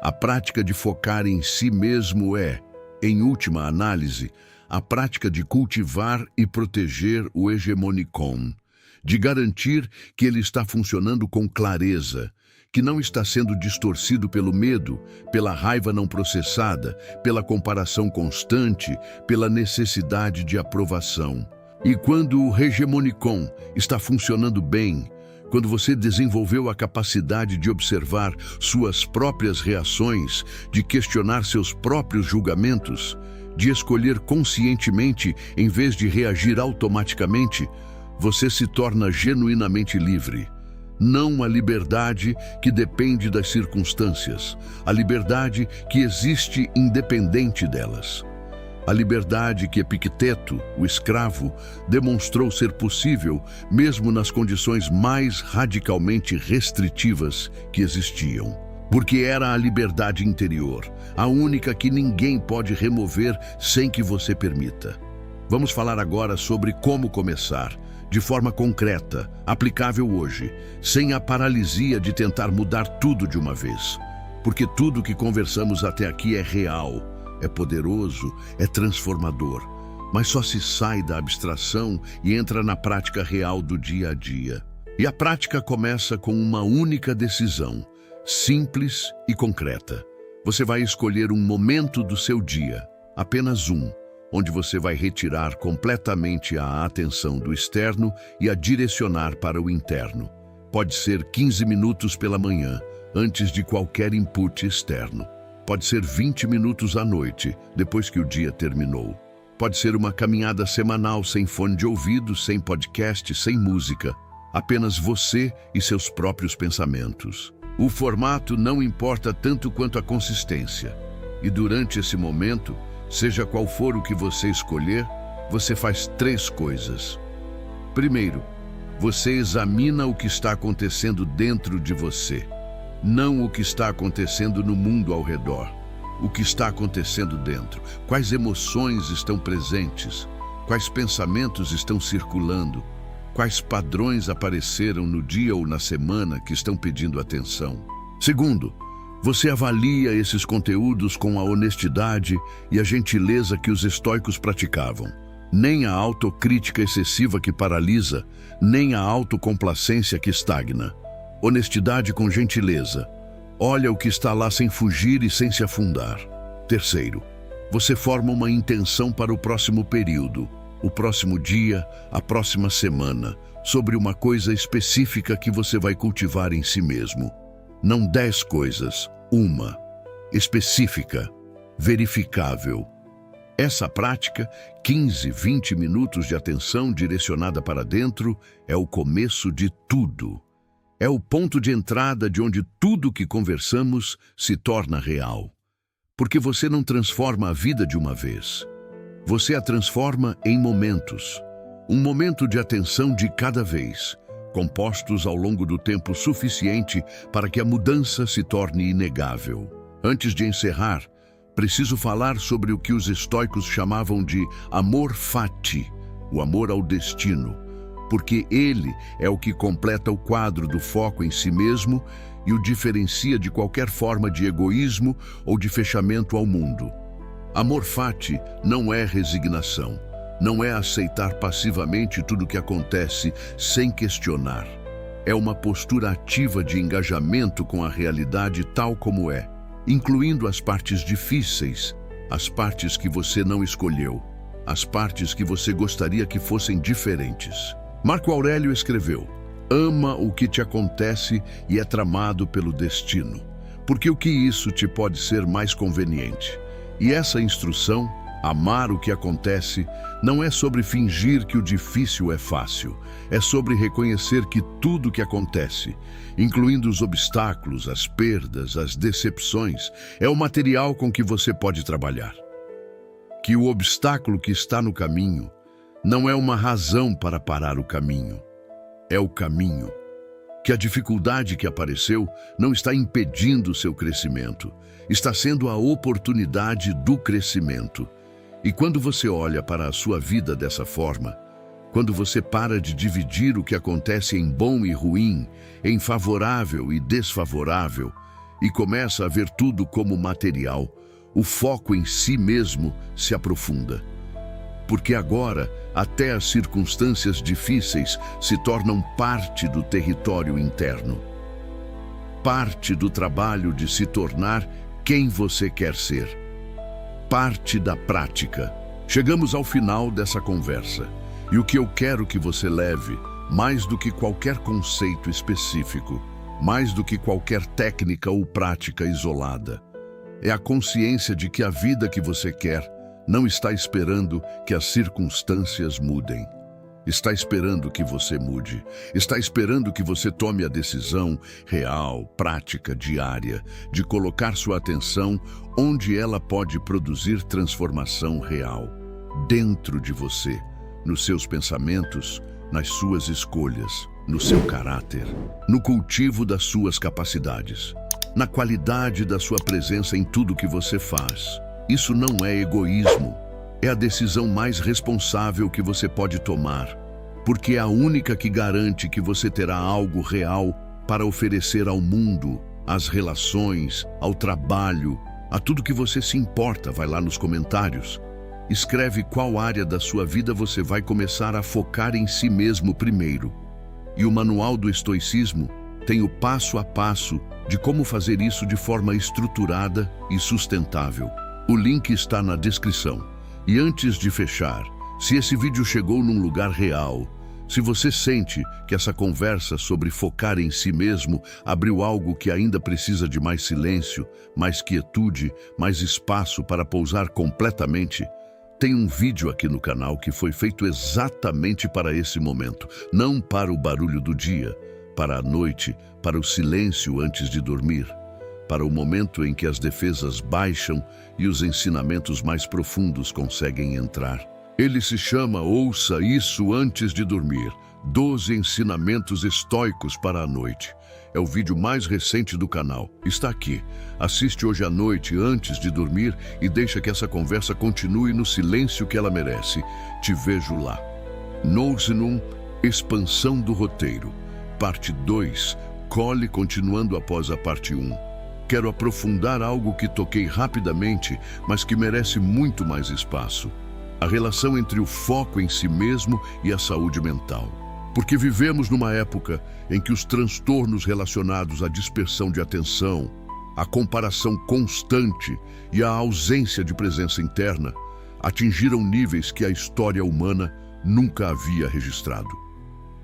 A prática de focar em si mesmo é, em última análise, a prática de cultivar e proteger o Hegemonicon, de garantir que ele está funcionando com clareza, que não está sendo distorcido pelo medo, pela raiva não processada, pela comparação constante, pela necessidade de aprovação. E quando o Hegemonicon está funcionando bem, quando você desenvolveu a capacidade de observar suas próprias reações, de questionar seus próprios julgamentos, de escolher conscientemente em vez de reagir automaticamente, você se torna genuinamente livre. Não a liberdade que depende das circunstâncias, a liberdade que existe independente delas. A liberdade que Epicteto, o escravo, demonstrou ser possível mesmo nas condições mais radicalmente restritivas que existiam. Porque era a liberdade interior, a única que ninguém pode remover sem que você permita. Vamos falar agora sobre como começar, de forma concreta, aplicável hoje, sem a paralisia de tentar mudar tudo de uma vez. Porque tudo que conversamos até aqui é real, é poderoso, é transformador, mas só se sai da abstração e entra na prática real do dia a dia. E a prática começa com uma única decisão, simples e concreta. Você vai escolher um momento do seu dia, apenas um, onde você vai retirar completamente a atenção do externo e a direcionar para o interno. Pode ser 15 minutos pela manhã, antes de qualquer input externo. Pode ser 20 minutos à noite, depois que o dia terminou. Pode ser uma caminhada semanal sem fone de ouvido, sem podcast, sem música. Apenas você e seus próprios pensamentos. O formato não importa tanto quanto a consistência. E durante esse momento, seja qual for o que você escolher, você faz 3 coisas. Primeiro, você examina o que está acontecendo dentro de você. Não o que está acontecendo no mundo ao redor. O que está acontecendo dentro. Quais emoções estão presentes? Quais pensamentos estão circulando? Quais padrões apareceram no dia ou na semana que estão pedindo atenção? Segundo, você avalia esses conteúdos com a honestidade e a gentileza que os estoicos praticavam. Nem a autocrítica excessiva que paralisa, nem a autocomplacência que estagna. Honestidade com gentileza. Olha o que está lá sem fugir e sem se afundar. Terceiro, você forma uma intenção para o próximo período, o próximo dia, a próxima semana, sobre uma coisa específica que você vai cultivar em si mesmo. Não 10 coisas, uma, específica, verificável. Essa prática, 15, 20 minutos de atenção direcionada para dentro, é o começo de tudo. É o ponto de entrada de onde tudo que conversamos se torna real. Porque você não transforma a vida de uma vez. Você a transforma em momentos. Um momento de atenção de cada vez, compostos ao longo do tempo suficiente para que a mudança se torne inegável. Antes de encerrar, preciso falar sobre o que os estoicos chamavam de amor fati, o amor ao destino, porque ele é o que completa o quadro do foco em si mesmo e o diferencia de qualquer forma de egoísmo ou de fechamento ao mundo. Amor fati não é resignação, não é aceitar passivamente tudo o que acontece sem questionar. é uma postura ativa de engajamento com a realidade tal como é, incluindo as partes difíceis, as partes que você não escolheu, as partes que você gostaria que fossem diferentes. Marco Aurélio escreveu: ama o que te acontece e é tramado pelo destino, porque o que isso te pode ser mais conveniente. E essa instrução, amar o que acontece, não é sobre fingir que o difícil é fácil, é sobre reconhecer que tudo que acontece, incluindo os obstáculos, as perdas, as decepções, é o material com que você pode trabalhar. Que o obstáculo que está no caminho não é uma razão para parar o caminho, é o caminho. Que a dificuldade que apareceu não está impedindo o seu crescimento, está sendo a oportunidade do crescimento. E quando você olha para a sua vida dessa forma, quando você para de dividir o que acontece em bom e ruim, em favorável e desfavorável, e começa a ver tudo como material, o foco em si mesmo se aprofunda. Porque agora, até as circunstâncias difíceis se tornam parte do território interno. Parte do trabalho de se tornar quem você quer ser. Parte da prática. Chegamos ao final dessa conversa. E o que eu quero que você leve, mais do que qualquer conceito específico, mais do que qualquer técnica ou prática isolada, é a consciência de que a vida que você quer não está esperando que as circunstâncias mudem. Está esperando que você mude. Está esperando que você tome a decisão real, prática, diária, de colocar sua atenção onde ela pode produzir transformação real. Dentro de você, nos seus pensamentos, nas suas escolhas, no seu caráter, no cultivo das suas capacidades, na qualidade da sua presença em tudo que você faz. Isso não é egoísmo, é a decisão mais responsável que você pode tomar, porque é a única que garante que você terá algo real para oferecer ao mundo, às relações, ao trabalho, a tudo que você se importa. Vai lá nos comentários. Escreve qual área da sua vida você vai começar a focar em si mesmo primeiro. E o Manual do Estoicismo tem o passo a passo de como fazer isso de forma estruturada e sustentável. O link está na descrição. E antes de fechar, se esse vídeo chegou num lugar real, se você sente que essa conversa sobre focar em si mesmo abriu algo que ainda precisa de mais silêncio, mais quietude, mais espaço para pousar completamente, tem um vídeo aqui no canal que foi feito exatamente para esse momento, não para o barulho do dia, para a noite, para o silêncio antes de dormir, para o momento em que as defesas baixam e os ensinamentos mais profundos conseguem entrar. Ele se chama Ouça Isso Antes de Dormir, 12 ensinamentos estoicos para a noite. É o vídeo mais recente do canal. Está aqui. Assiste hoje à noite antes de dormir e deixa que essa conversa continue no silêncio que ela merece. Te vejo lá. Nosenum, expansão do roteiro. Parte 2, Cole continuando após a parte 1. Quero aprofundar algo que toquei rapidamente, mas que merece muito mais espaço. A relação entre o foco em si mesmo e a saúde mental. Porque vivemos numa época em que os transtornos relacionados à dispersão de atenção, à comparação constante e à ausência de presença interna atingiram níveis que a história humana nunca havia registrado.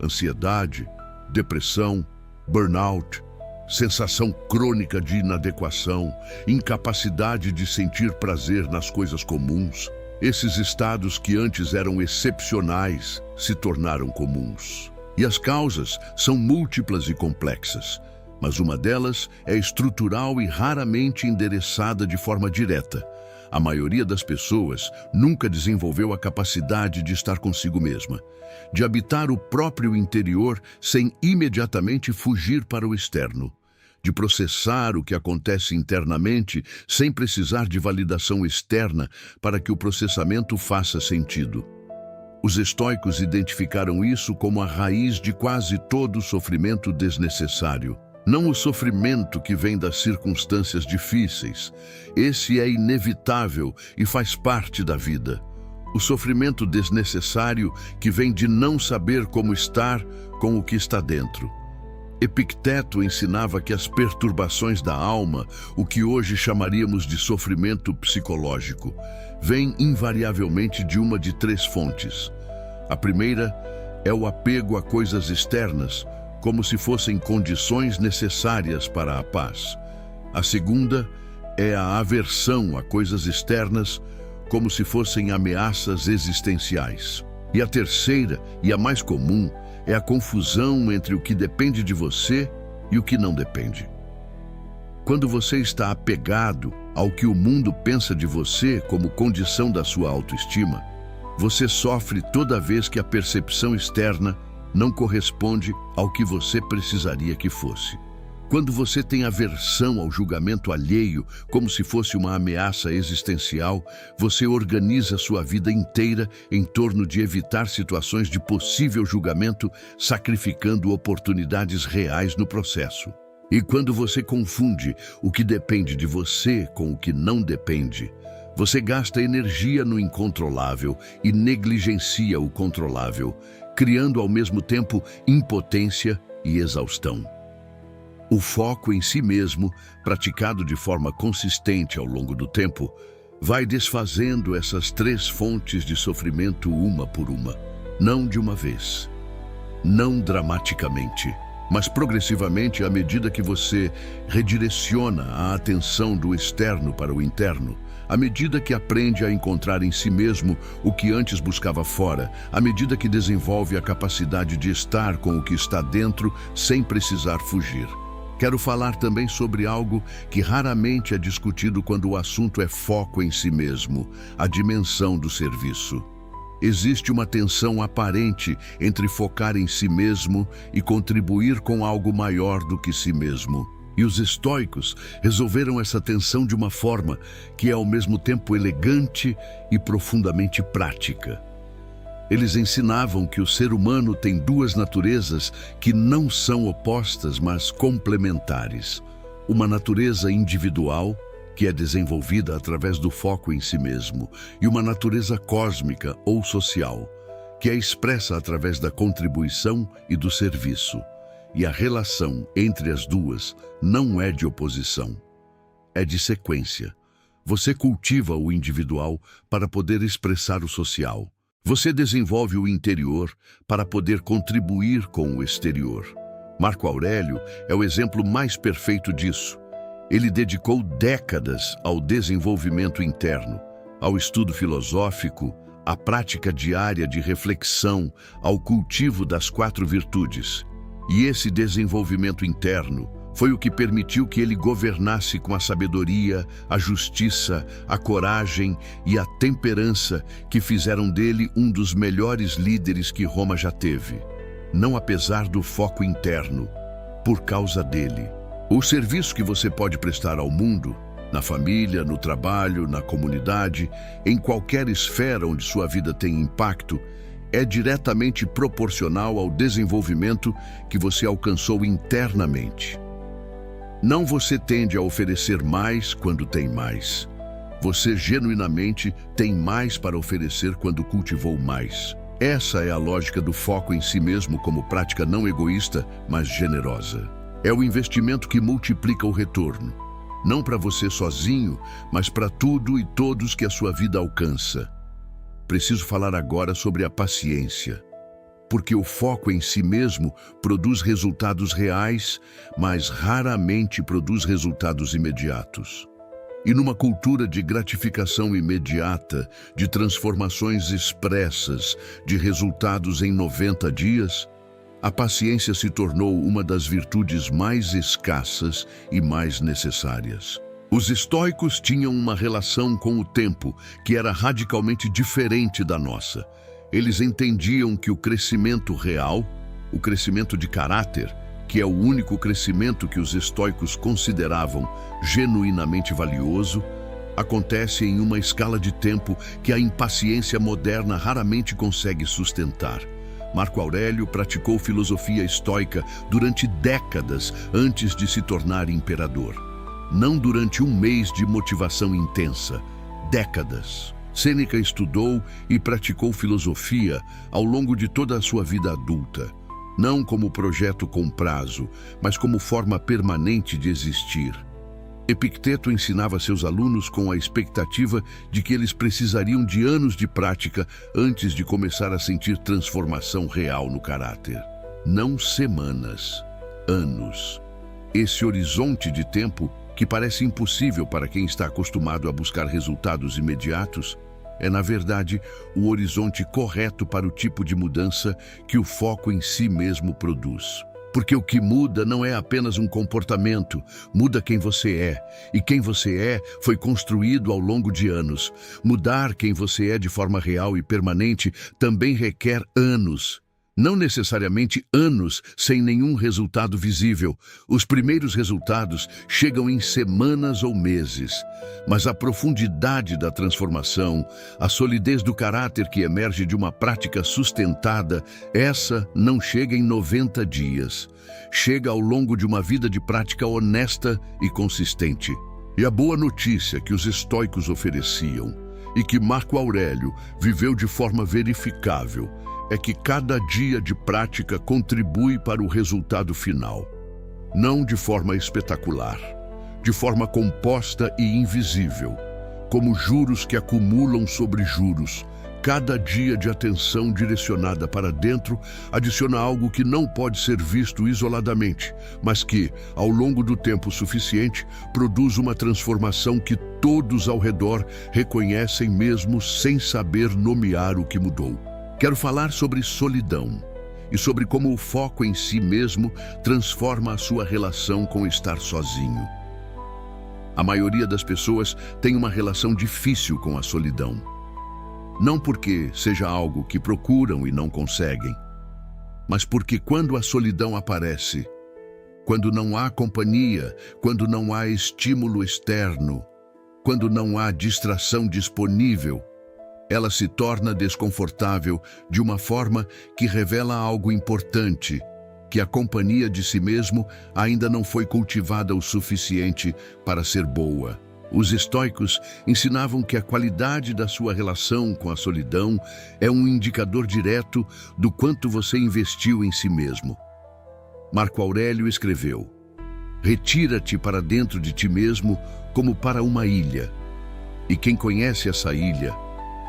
Ansiedade, depressão, burnout, sensação crônica de inadequação, incapacidade de sentir prazer nas coisas comuns. Esses estados que antes eram excepcionais se tornaram comuns. E as causas são múltiplas e complexas, mas uma delas é estrutural e raramente endereçada de forma direta. A maioria das pessoas nunca desenvolveu a capacidade de estar consigo mesma, de habitar o próprio interior sem imediatamente fugir para o externo, de processar o que acontece internamente sem precisar de validação externa para que o processamento faça sentido. Os estoicos identificaram isso como a raiz de quase todo o sofrimento desnecessário. Não o sofrimento que vem das circunstâncias difíceis. Esse é inevitável e faz parte da vida. O sofrimento desnecessário que vem de não saber como estar com o que está dentro. Epicteto ensinava que as perturbações da alma, o que hoje chamaríamos de sofrimento psicológico, vêm invariavelmente de uma de três fontes. A primeira é o apego a coisas externas, como se fossem condições necessárias para a paz. A segunda é a aversão a coisas externas, como se fossem ameaças existenciais. E a terceira, e a mais comum, é a confusão entre o que depende de você e o que não depende. Quando você está apegado ao que o mundo pensa de você como condição da sua autoestima, você sofre toda vez que a percepção externa não corresponde ao que você precisaria que fosse. Quando você tem aversão ao julgamento alheio, como se fosse uma ameaça existencial, você organiza sua vida inteira em torno de evitar situações de possível julgamento, sacrificando oportunidades reais no processo. E quando você confunde o que depende de você com o que não depende, você gasta energia no incontrolável e negligencia o controlável, criando ao mesmo tempo impotência e exaustão. O foco em si mesmo, praticado de forma consistente ao longo do tempo, vai desfazendo essas três fontes de sofrimento uma por uma, não de uma vez, não dramaticamente, mas progressivamente à medida que você redireciona a atenção do externo para o interno, à medida que aprende a encontrar em si mesmo o que antes buscava fora, à medida que desenvolve a capacidade de estar com o que está dentro sem precisar fugir. Quero falar também sobre algo que raramente é discutido quando o assunto é foco em si mesmo, a dimensão do serviço. Existe uma tensão aparente entre focar em si mesmo e contribuir com algo maior do que si mesmo. E os estoicos resolveram essa tensão de uma forma que é ao mesmo tempo elegante e profundamente prática. Eles ensinavam que o ser humano tem duas naturezas que não são opostas, mas complementares. Uma natureza individual, que é desenvolvida através do foco em si mesmo, e uma natureza cósmica ou social, que é expressa através da contribuição e do serviço. E a relação entre as duas não é de oposição, é de sequência. Você cultiva o individual para poder expressar o social. Você desenvolve o interior para poder contribuir com o exterior. Marco Aurélio é o exemplo mais perfeito disso. Ele dedicou décadas ao desenvolvimento interno, ao estudo filosófico, à prática diária de reflexão, ao cultivo das 4 virtudes. E esse desenvolvimento interno foi o que permitiu que ele governasse com a sabedoria, a justiça, a coragem e a temperança que fizeram dele um dos melhores líderes que Roma já teve. Não apesar do foco interno, por causa dele. O serviço que você pode prestar ao mundo, na família, no trabalho, na comunidade, em qualquer esfera onde sua vida tem impacto, é diretamente proporcional ao desenvolvimento que você alcançou internamente. Não você tende a oferecer mais quando tem mais. Você genuinamente tem mais para oferecer quando cultivou mais. Essa é a lógica do foco em si mesmo como prática não egoísta, mas generosa. É o investimento que multiplica o retorno. Não para você sozinho, mas para tudo e todos que a sua vida alcança. Preciso falar agora sobre a paciência. Porque o foco em si mesmo produz resultados reais, mas raramente produz resultados imediatos. E numa cultura de gratificação imediata, de transformações expressas, de resultados em 90 dias, a paciência se tornou uma das virtudes mais escassas e mais necessárias. Os estoicos tinham uma relação com o tempo que era radicalmente diferente da nossa. Eles entendiam que o crescimento real, o crescimento de caráter, que é o único crescimento que os estoicos consideravam genuinamente valioso, acontece em uma escala de tempo que a impaciência moderna raramente consegue sustentar. Marco Aurélio praticou filosofia estoica durante décadas antes de se tornar imperador. Não durante um mês de motivação intensa, décadas. Sêneca estudou e praticou filosofia ao longo de toda a sua vida adulta. não como projeto com prazo, mas como forma permanente de existir. Epicteto ensinava seus alunos com a expectativa de que eles precisariam de anos de prática antes de começar a sentir transformação real no caráter. Não semanas, anos. Esse horizonte de tempo, que parece impossível para quem está acostumado a buscar resultados imediatos, é, na verdade, o horizonte correto para o tipo de mudança que o foco em si mesmo produz. Porque o que muda não é apenas um comportamento, muda quem você é. E quem você é foi construído ao longo de anos. Mudar quem você é de forma real e permanente também requer anos. Não necessariamente anos sem nenhum resultado visível. Os primeiros resultados chegam em semanas ou meses. Mas a profundidade da transformação, a solidez do caráter que emerge de uma prática sustentada, essa não chega em 90 dias. Chega ao longo de uma vida de prática honesta e consistente. E a boa notícia que os estoicos ofereciam, e que Marco Aurélio viveu de forma verificável, é que cada dia de prática contribui para o resultado final. Não de forma espetacular, de forma composta e invisível, como juros que acumulam sobre juros. Cada dia de atenção direcionada para dentro adiciona algo que não pode ser visto isoladamente, mas que, ao longo do tempo suficiente, produz uma transformação que todos ao redor reconhecem mesmo sem saber nomear o que mudou. Quero falar sobre solidão e sobre como o foco em si mesmo transforma a sua relação com estar sozinho. A maioria das pessoas tem uma relação difícil com a solidão. Não porque seja algo que procuram e não conseguem, mas porque quando a solidão aparece, quando não há companhia, quando não há estímulo externo, quando não há distração disponível, ela se torna desconfortável de uma forma que revela algo importante, que a companhia de si mesmo ainda não foi cultivada o suficiente para ser boa. Os estoicos ensinavam que a qualidade da sua relação com a solidão é um indicador direto do quanto você investiu em si mesmo. Marco Aurélio escreveu: "Retira-te para dentro de ti mesmo como para uma ilha. E quem conhece essa ilha,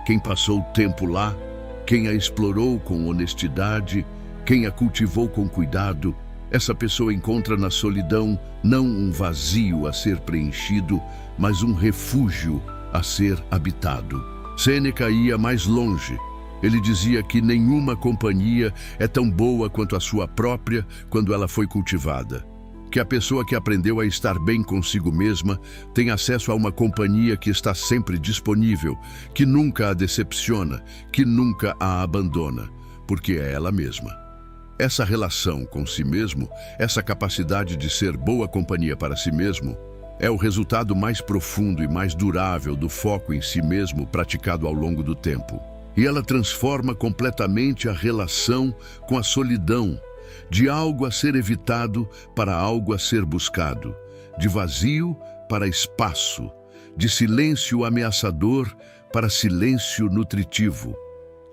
quem passou tempo lá, quem a explorou com honestidade, quem a cultivou com cuidado, essa pessoa encontra na solidão não um vazio a ser preenchido, mas um refúgio a ser habitado." Sêneca ia mais longe. Ele dizia que nenhuma companhia é tão boa quanto a sua própria quando ela foi cultivada. Que a pessoa que aprendeu a estar bem consigo mesma tem acesso a uma companhia que está sempre disponível, que nunca a decepciona, que nunca a abandona, porque é ela mesma. Essa relação com si mesmo, essa capacidade de ser boa companhia para si mesmo, é o resultado mais profundo e mais durável do foco em si mesmo praticado ao longo do tempo. E ela transforma completamente a relação com a solidão, de algo a ser evitado para algo a ser buscado, de vazio para espaço, de silêncio ameaçador para silêncio nutritivo.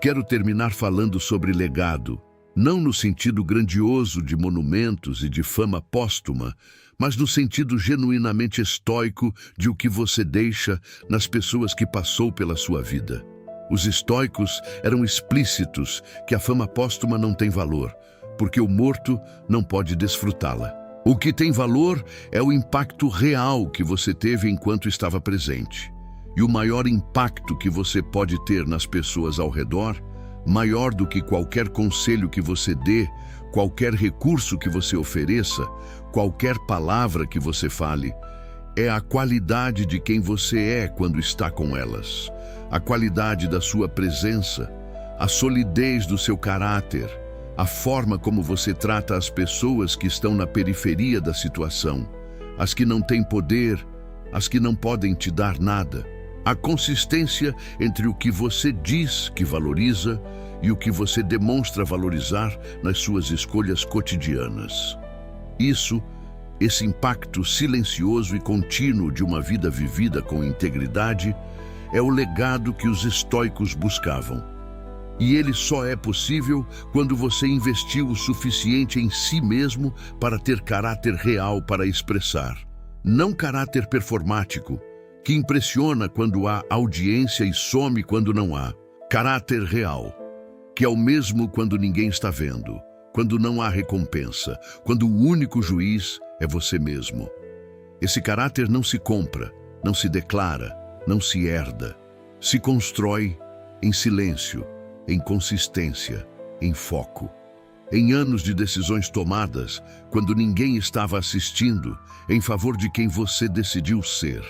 Quero terminar falando sobre legado, não no sentido grandioso de monumentos e de fama póstuma, mas no sentido genuinamente estoico de o que você deixa nas pessoas que passou pela sua vida. Os estoicos eram explícitos que a fama póstuma não tem valor, porque o morto não pode desfrutá-la. O que tem valor é o impacto real que você teve enquanto estava presente. E o maior impacto que você pode ter nas pessoas ao redor, maior do que qualquer conselho que você dê, qualquer recurso que você ofereça, qualquer palavra que você fale, é a qualidade de quem você é quando está com elas, a qualidade da sua presença, a solidez do seu caráter, a forma como você trata as pessoas que estão na periferia da situação, as que não têm poder, as que não podem te dar nada. A consistência entre o que você diz que valoriza e o que você demonstra valorizar nas suas escolhas cotidianas. Esse impacto silencioso e contínuo de uma vida vivida com integridade é o legado que os estoicos buscavam. E ele só é possível quando você investiu o suficiente em si mesmo para ter caráter real para expressar. Não caráter performático, que impressiona quando há audiência e some quando não há. Caráter real, que é o mesmo quando ninguém está vendo, quando não há recompensa, quando o único juiz é você mesmo. Esse caráter não se compra, não se declara, não se herda. Se constrói em silêncio, em consistência, em foco. Em anos de decisões tomadas, quando ninguém estava assistindo, em favor de quem você decidiu ser.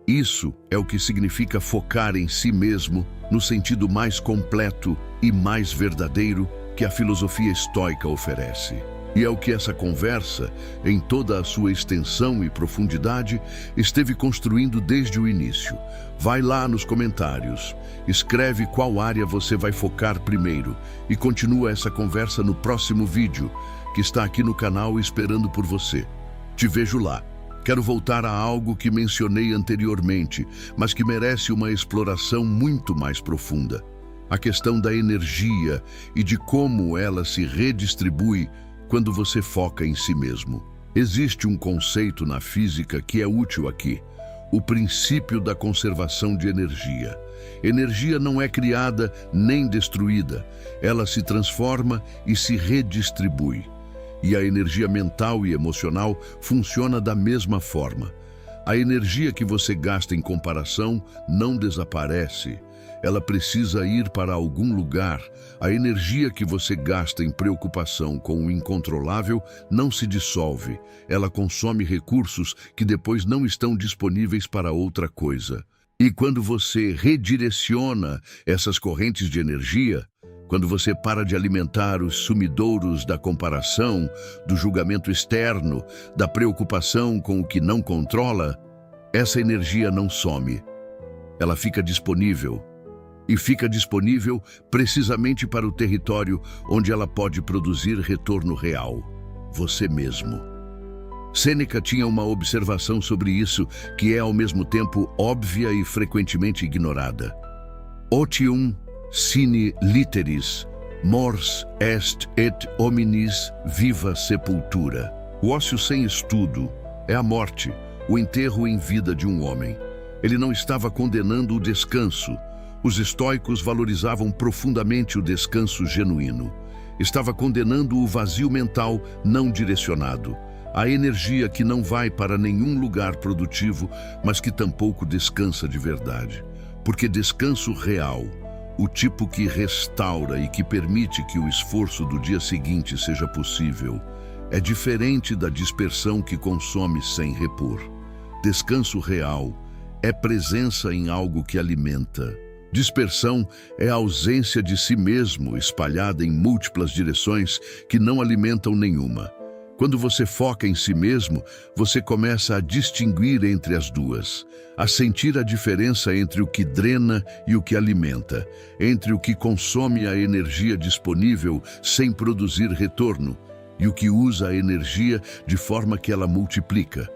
Isso é o que significa focar em si mesmo no sentido mais completo e mais verdadeiro que a filosofia estoica oferece. E é o que essa conversa, em toda a sua extensão e profundidade, esteve construindo desde o início. Vai lá nos comentários, escreve qual área você vai focar primeiro e continua essa conversa no próximo vídeo, que está aqui no canal esperando por você. Te vejo lá. Quero voltar a algo que mencionei anteriormente, mas que merece uma exploração muito mais profunda. A questão da energia e de como ela se redistribui quando você foca em si mesmo. Existe um conceito na física que é útil aqui: o princípio da conservação de energia. Energia não é criada nem destruída, ela se transforma e se redistribui. E a energia mental e emocional funciona da mesma forma. A energia que você gasta em comparação não desaparece. Ela precisa ir para algum lugar. A energia que você gasta em preocupação com o incontrolável não se dissolve. Ela consome recursos que depois não estão disponíveis para outra coisa. E quando você redireciona essas correntes de energia, quando você para de alimentar os sumidouros da comparação, do julgamento externo, da preocupação com o que não controla, essa energia não some. Ela fica disponível. E fica disponível precisamente para o território onde ela pode produzir retorno real: você mesmo. Sêneca tinha uma observação sobre isso que é ao mesmo tempo óbvia e frequentemente ignorada. Otium sine literis, mors est et hominis viva sepultura. O ócio sem estudo é a morte, o enterro em vida de um homem. Ele não estava condenando o descanso. Os estoicos valorizavam profundamente o descanso genuíno. Estava condenando o vazio mental não direcionado, a energia que não vai para nenhum lugar produtivo, mas que tampouco descansa de verdade. Porque descanso real, o tipo que restaura e que permite que o esforço do dia seguinte seja possível, é diferente da dispersão que consome sem repor. Descanso real é presença em algo que alimenta. Dispersão é a ausência de si mesmo espalhada em múltiplas direções que não alimentam nenhuma. Quando você foca em si mesmo, você começa a distinguir entre as duas, a sentir a diferença entre o que drena e o que alimenta, entre o que consome a energia disponível sem produzir retorno e o que usa a energia de forma que ela multiplica.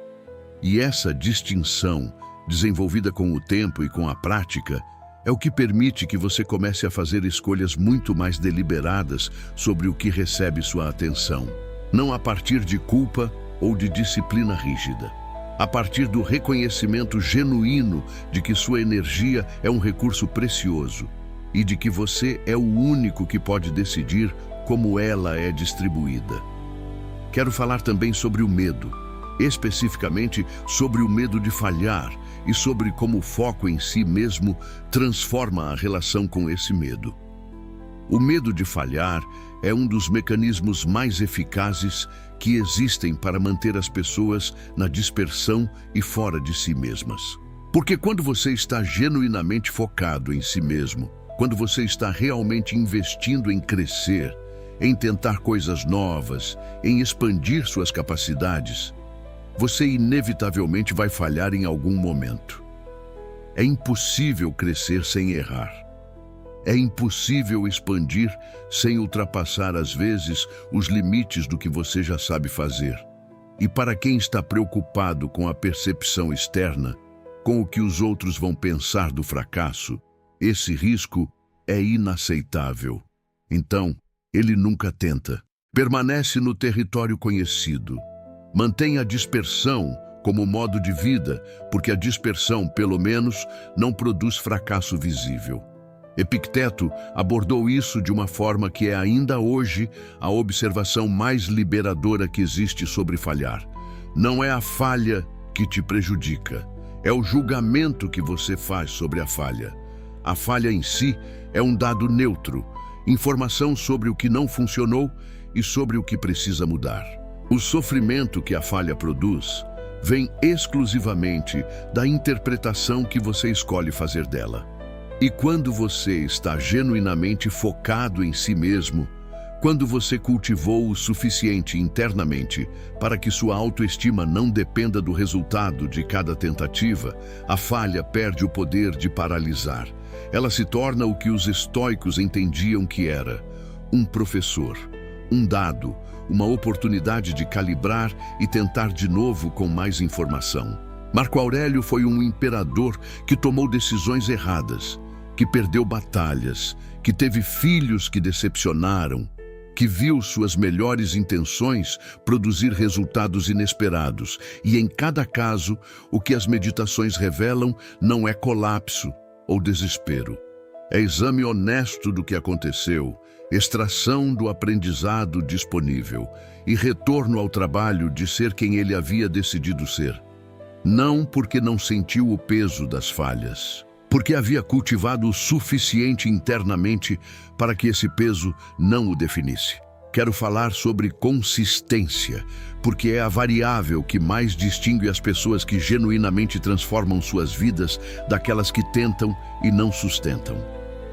E essa distinção, desenvolvida com o tempo e com a prática, é o que permite que você comece a fazer escolhas muito mais deliberadas sobre o que recebe sua atenção. Não a partir de culpa ou de disciplina rígida. A partir do reconhecimento genuíno de que sua energia é um recurso precioso e de que você é o único que pode decidir como ela é distribuída. Quero falar também sobre o medo, especificamente sobre o medo de falhar e sobre como o foco em si mesmo transforma a relação com esse medo. O medo de falhar é um dos mecanismos mais eficazes que existem para manter as pessoas na dispersão e fora de si mesmas. Porque quando você está genuinamente focado em si mesmo, quando você está realmente investindo em crescer, em tentar coisas novas, em expandir suas capacidades, você inevitavelmente vai falhar em algum momento. É impossível crescer sem errar. É impossível expandir sem ultrapassar, às vezes, os limites do que você já sabe fazer. E para quem está preocupado com a percepção externa, com o que os outros vão pensar do fracasso, esse risco é inaceitável. Então, ele nunca tenta. Permanece no território conhecido. Mantém a dispersão como modo de vida, porque a dispersão, pelo menos, não produz fracasso visível. Epicteto abordou isso de uma forma que é ainda hoje a observação mais liberadora que existe sobre falhar. Não é a falha que te prejudica, é o julgamento que você faz sobre a falha. A falha em si é um dado neutro, informação sobre o que não funcionou e sobre o que precisa mudar. O sofrimento que a falha produz vem exclusivamente da interpretação que você escolhe fazer dela. E quando você está genuinamente focado em si mesmo, quando você cultivou o suficiente internamente para que sua autoestima não dependa do resultado de cada tentativa, a falha perde o poder de paralisar. Ela se torna o que os estoicos entendiam que era: um professor, um dado, uma oportunidade de calibrar e tentar de novo com mais informação. Marco Aurélio foi um imperador que tomou decisões erradas, que perdeu batalhas, que teve filhos que decepcionaram, que viu suas melhores intenções produzir resultados inesperados. E em cada caso, o que as meditações revelam não é colapso ou desespero. É exame honesto do que aconteceu, extração do aprendizado disponível e retorno ao trabalho de ser quem ele havia decidido ser. Não porque não sentiu o peso das falhas, porque havia cultivado o suficiente internamente para que esse peso não o definisse. Quero falar sobre consistência, porque é a variável que mais distingue as pessoas que genuinamente transformam suas vidas daquelas que tentam e não sustentam.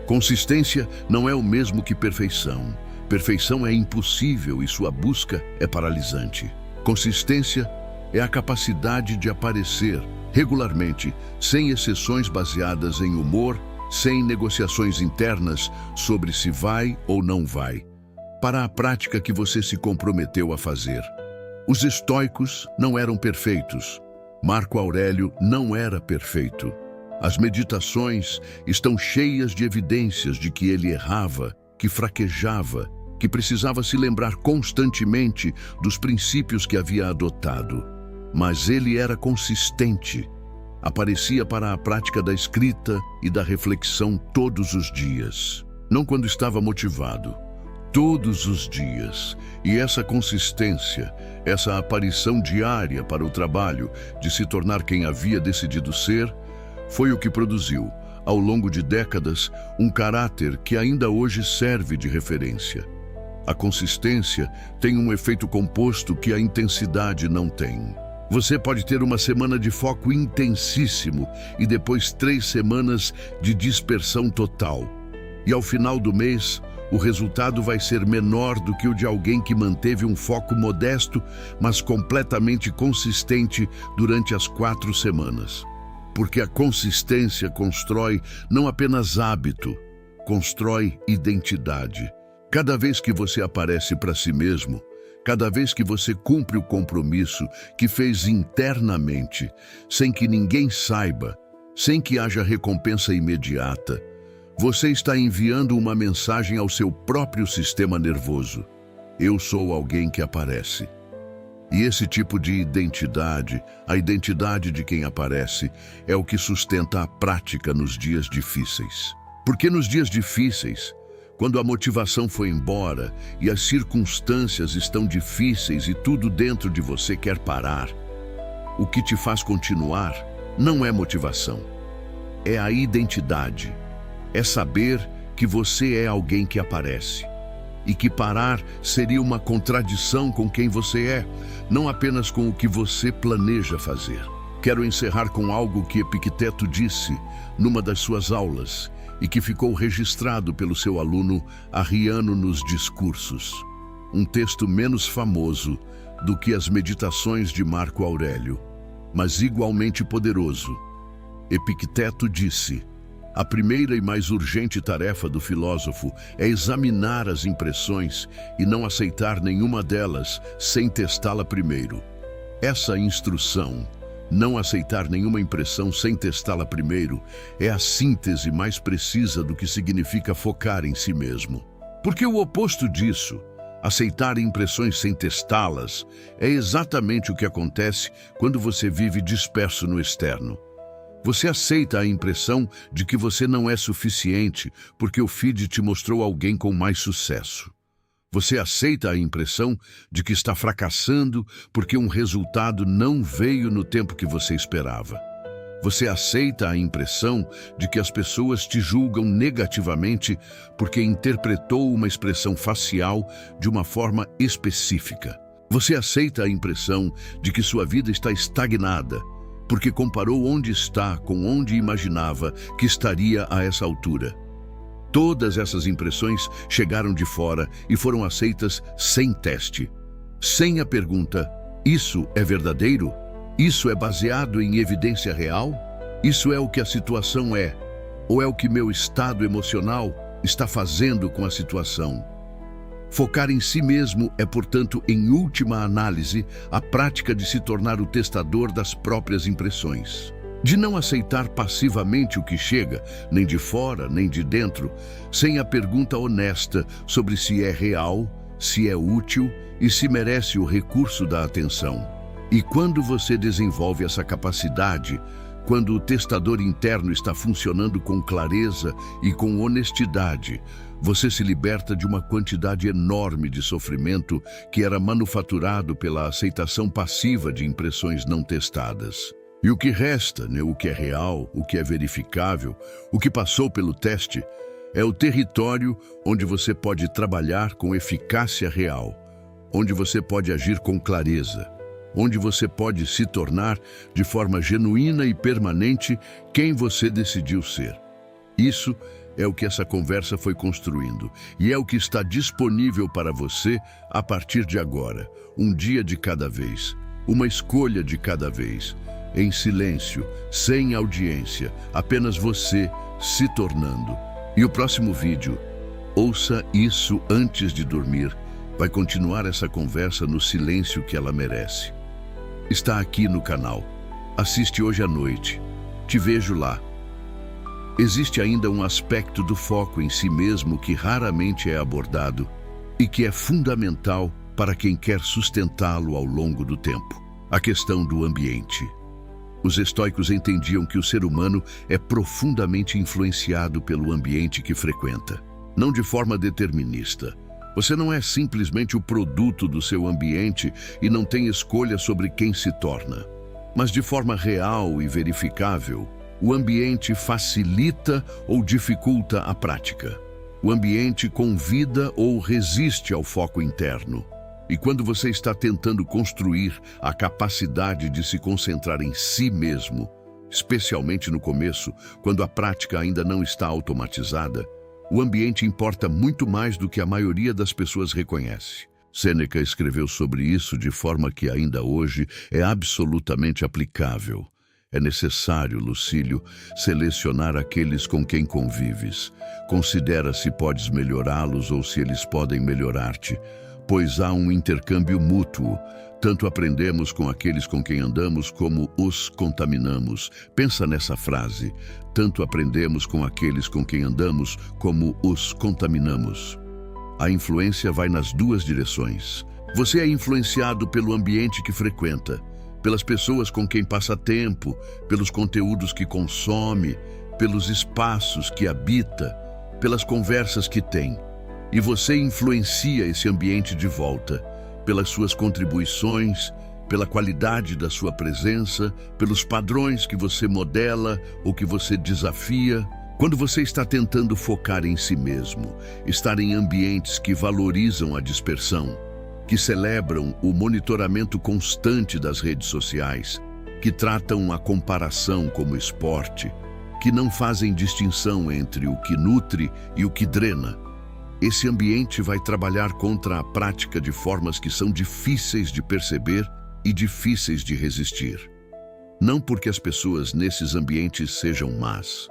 Consistência não é o mesmo que perfeição. Perfeição é impossível e sua busca é paralisante. Consistência é a capacidade de aparecer regularmente, sem exceções baseadas em humor, sem negociações internas sobre se vai ou não vai, para a prática que você se comprometeu a fazer. Os estoicos não eram perfeitos. Marco Aurélio não era perfeito. As meditações estão cheias de evidências de que ele errava, que fraquejava, que precisava se lembrar constantemente dos princípios que havia adotado. Mas ele era consistente. Aparecia para a prática da escrita e da reflexão todos os dias. Não quando estava motivado. Todos os dias. E essa consistência, essa aparição diária para o trabalho de se tornar quem havia decidido ser, foi o que produziu, ao longo de décadas, um caráter que ainda hoje serve de referência. A consistência tem um efeito composto que a intensidade não tem. Você pode ter uma semana de foco intensíssimo e depois 3 semanas de dispersão total. E ao final do mês, o resultado vai ser menor do que o de alguém que manteve um foco modesto, mas completamente consistente durante as 4 semanas. Porque a consistência constrói não apenas hábito, constrói identidade. Cada vez que você aparece para si mesmo, cada vez que você cumpre o compromisso que fez internamente, sem que ninguém saiba, sem que haja recompensa imediata, você está enviando uma mensagem ao seu próprio sistema nervoso. Eu sou alguém que aparece. E esse tipo de identidade, a identidade de quem aparece, é o que sustenta a prática nos dias difíceis. Porque nos dias difíceis, quando a motivação foi embora e as circunstâncias estão difíceis e tudo dentro de você quer parar, o que te faz continuar não é motivação, é a identidade. É saber que você é alguém que aparece. E que parar seria uma contradição com quem você é, não apenas com o que você planeja fazer. Quero encerrar com algo que Epicteto disse numa das suas aulas e que ficou registrado pelo seu aluno Arriano nos Discursos. Um texto menos famoso do que as Meditações de Marco Aurélio, mas igualmente poderoso. Epicteto disse: a primeira e mais urgente tarefa do filósofo é examinar as impressões e não aceitar nenhuma delas sem testá-la primeiro. Essa instrução Não aceitar nenhuma impressão sem testá-la primeiro é a síntese mais precisa do que significa focar em si mesmo. Porque o oposto disso, aceitar impressões sem testá-las, é exatamente o que acontece quando você vive disperso no externo. Você aceita a impressão de que você não é suficiente porque o feed te mostrou alguém com mais sucesso. Você aceita a impressão de que está fracassando porque um resultado não veio no tempo que você esperava. Você aceita a impressão de que as pessoas te julgam negativamente porque interpretou uma expressão facial de uma forma específica. Você aceita a impressão de que sua vida está estagnada porque comparou onde está com onde imaginava que estaria a essa altura. Todas essas impressões chegaram de fora e foram aceitas sem teste, sem a pergunta: isso é verdadeiro? Isso é baseado em evidência real? Isso é o que a situação é? Ou é o que meu estado emocional está fazendo com a situação? Focar em si mesmo é, portanto, em última análise, a prática de se tornar o testador das próprias impressões. De não aceitar passivamente o que chega, nem de fora, nem de dentro, sem a pergunta honesta sobre se é real, se é útil e se merece o recurso da atenção. E quando você desenvolve essa capacidade, quando o testador interno está funcionando com clareza e com honestidade, você se liberta de uma quantidade enorme de sofrimento que era manufaturado pela aceitação passiva de impressões não testadas. E o que resta, o que é real, o que é verificável, o que passou pelo teste, é o território onde você pode trabalhar com eficácia real, onde você pode agir com clareza, onde você pode se tornar, de forma genuína e permanente, quem você decidiu ser. Isso é o que essa conversa foi construindo e é o que está disponível para você a partir de agora, um dia de cada vez, uma escolha de cada vez, em silêncio, sem audiência, apenas você se tornando. E o próximo vídeo, ouça isso antes de dormir, vai continuar essa conversa no silêncio que ela merece. Está aqui no canal. Assiste hoje à noite. Te vejo lá. Existe ainda um aspecto do foco em si mesmo que raramente é abordado e que é fundamental para quem quer sustentá-lo ao longo do tempo: a questão do ambiente. Os estoicos entendiam que o ser humano é profundamente influenciado pelo ambiente que frequenta, não de forma determinista. Você não é simplesmente o produto do seu ambiente e não tem escolha sobre quem se torna, mas de forma real e verificável. O ambiente facilita ou dificulta a prática. O ambiente convida ou resiste ao foco interno. E quando você está tentando construir a capacidade de se concentrar em si mesmo, especialmente no começo, quando a prática ainda não está automatizada, o ambiente importa muito mais do que a maioria das pessoas reconhece. Sêneca escreveu sobre isso de forma que ainda hoje é absolutamente aplicável. É necessário, Lucílio, selecionar aqueles com quem convives. Considera se podes melhorá-los ou se eles podem melhorar-te, pois há um intercâmbio mútuo. Tanto aprendemos com aqueles com quem andamos como os contaminamos. Pensa nessa frase. Tanto aprendemos com aqueles com quem andamos como os contaminamos. A influência vai nas duas direções. Você é influenciado pelo ambiente que frequenta, pelas pessoas com quem passa tempo, pelos conteúdos que consome, pelos espaços que habita, pelas conversas que tem. E você influencia esse ambiente de volta, pelas suas contribuições, pela qualidade da sua presença, pelos padrões que você modela ou que você desafia. Quando você está tentando focar em si mesmo, estar em ambientes que valorizam a dispersão, que celebram o monitoramento constante das redes sociais, que tratam a comparação como esporte, que não fazem distinção entre o que nutre e o que drena, esse ambiente vai trabalhar contra a prática de formas que são difíceis de perceber e difíceis de resistir. Não porque as pessoas nesses ambientes sejam más,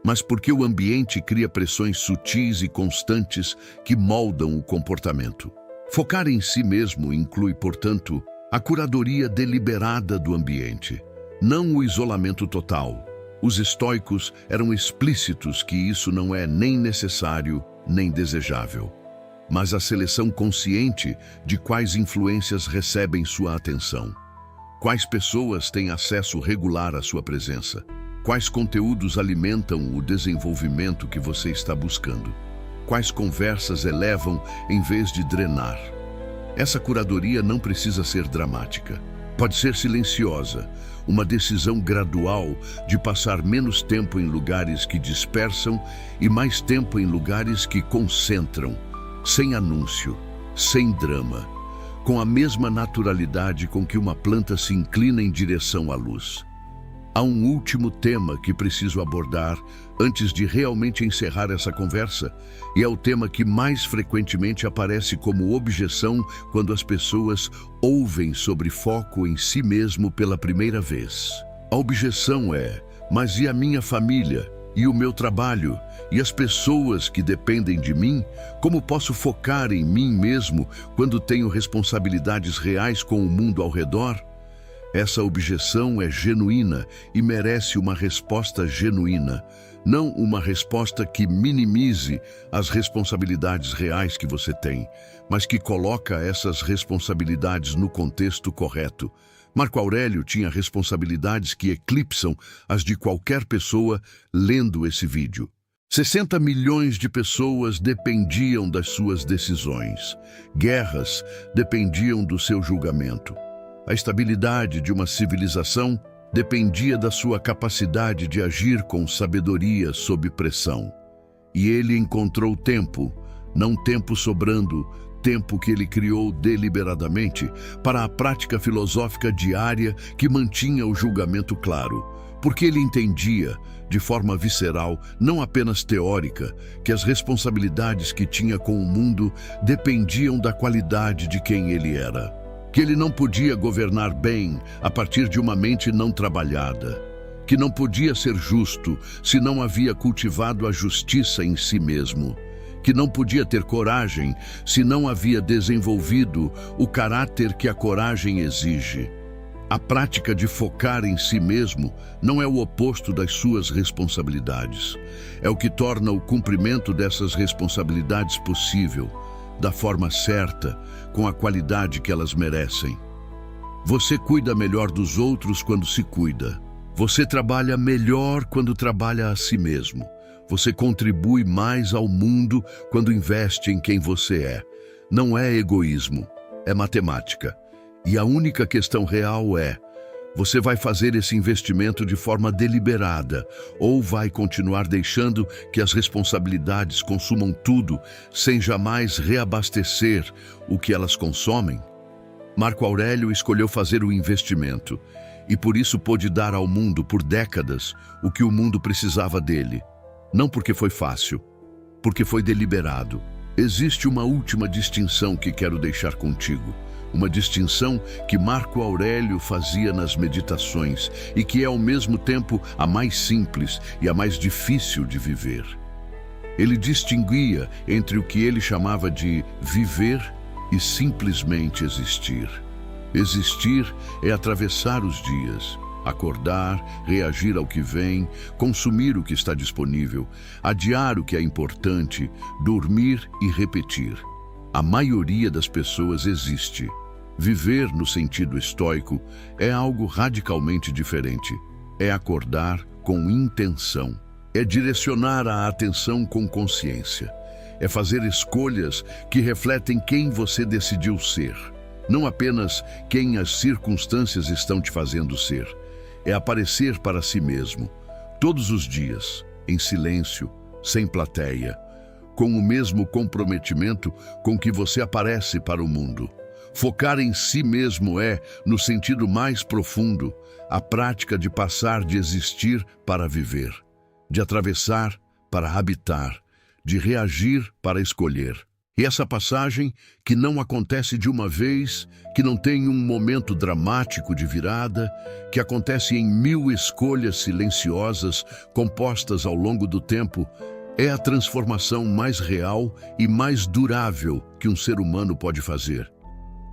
mas porque o ambiente cria pressões sutis e constantes que moldam o comportamento. Focar em si mesmo inclui, portanto, a curadoria deliberada do ambiente. não o isolamento total. Os estoicos eram explícitos que isso não é nem necessário, nem desejável. Mas a seleção consciente de quais influências recebem sua atenção. Quais pessoas têm acesso regular à sua presença? Quais conteúdos alimentam o desenvolvimento que você está buscando? Quais conversas elevam em vez de drenar? Essa curadoria não precisa ser dramática. Pode ser silenciosa, uma decisão gradual de passar menos tempo em lugares que dispersam e mais tempo em lugares que concentram, sem anúncio, sem drama, com a mesma naturalidade com que uma planta se inclina em direção à luz. Há um último tema que preciso abordar antes de realmente encerrar essa conversa, e é o tema que mais frequentemente aparece como objeção quando as pessoas ouvem sobre foco em si mesmo pela primeira vez. A objeção é: mas e a minha família? E o meu trabalho? E as pessoas que dependem de mim? Como posso focar em mim mesmo quando tenho responsabilidades reais com o mundo ao redor? Essa objeção é genuína e merece uma resposta genuína, não uma resposta que minimize as responsabilidades reais que você tem, mas que coloca essas responsabilidades no contexto correto. Marco Aurélio tinha responsabilidades que eclipsam as de qualquer pessoa lendo esse vídeo. 60 milhões de pessoas dependiam das suas decisões. Guerras dependiam do seu julgamento. A estabilidade de uma civilização dependia da sua capacidade de agir com sabedoria sob pressão. E ele encontrou tempo, não tempo sobrando, tempo que ele criou deliberadamente para a prática filosófica diária que mantinha o julgamento claro, porque ele entendia, de forma visceral, não apenas teórica, que as responsabilidades que tinha com o mundo dependiam da qualidade de quem ele era. Que ele não podia governar bem a partir de uma mente não trabalhada, que não podia ser justo se não havia cultivado a justiça em si mesmo, que não podia ter coragem se não havia desenvolvido o caráter que a coragem exige. A prática de focar em si mesmo não é o oposto das suas responsabilidades. É o que torna o cumprimento dessas responsabilidades possível, da forma certa, com a qualidade que elas merecem. Você cuida melhor dos outros quando se cuida. Você trabalha melhor quando trabalha a si mesmo. Você contribui mais ao mundo quando investe em quem você é. Não é egoísmo, é matemática. E a única questão real é: você vai fazer esse investimento de forma deliberada ou vai continuar deixando que as responsabilidades consumam tudo sem jamais reabastecer o que elas consomem? Marco Aurélio escolheu fazer o investimento e por isso pôde dar ao mundo por décadas o que o mundo precisava dele. Não porque foi fácil, porque foi deliberado. Existe uma última distinção que quero deixar contigo. Uma distinção que Marco Aurélio fazia nas meditações e que é ao mesmo tempo a mais simples e a mais difícil de viver. Ele distinguia entre o que ele chamava de viver e simplesmente existir. Existir é atravessar os dias, acordar, reagir ao que vem, consumir o que está disponível, adiar o que é importante, dormir e repetir. A maioria das pessoas existe. Viver no sentido estoico é algo radicalmente diferente. É acordar com intenção. É direcionar a atenção com consciência. É fazer escolhas que refletem quem você decidiu ser. Não apenas quem as circunstâncias estão te fazendo ser. É aparecer para si mesmo, todos os dias, em silêncio, sem plateia, com o mesmo comprometimento com que você aparece para o mundo. Focar em si mesmo é, no sentido mais profundo, a prática de passar de existir para viver, de atravessar para habitar, de reagir para escolher. E essa passagem, que não acontece de uma vez, que não tem um momento dramático de virada, que acontece em 1000 escolhas silenciosas compostas ao longo do tempo, é a transformação mais real e mais durável que um ser humano pode fazer.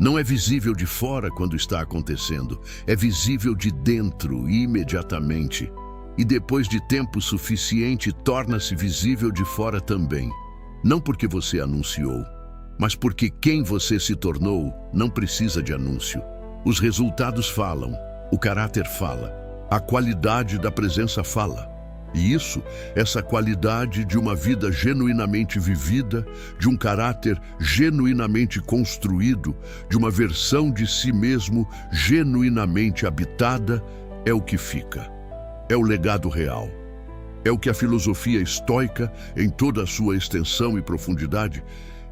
Não é visível de fora quando está acontecendo, é visível de dentro imediatamente. E depois de tempo suficiente, torna-se visível de fora também. Não porque você anunciou, mas porque quem você se tornou não precisa de anúncio. Os resultados falam, o caráter fala, a qualidade da presença fala. E essa qualidade de uma vida genuinamente vivida, de um caráter genuinamente construído, de uma versão de si mesmo genuinamente habitada, é o que fica. É o legado real. É o que a filosofia estoica, em toda a sua extensão e profundidade,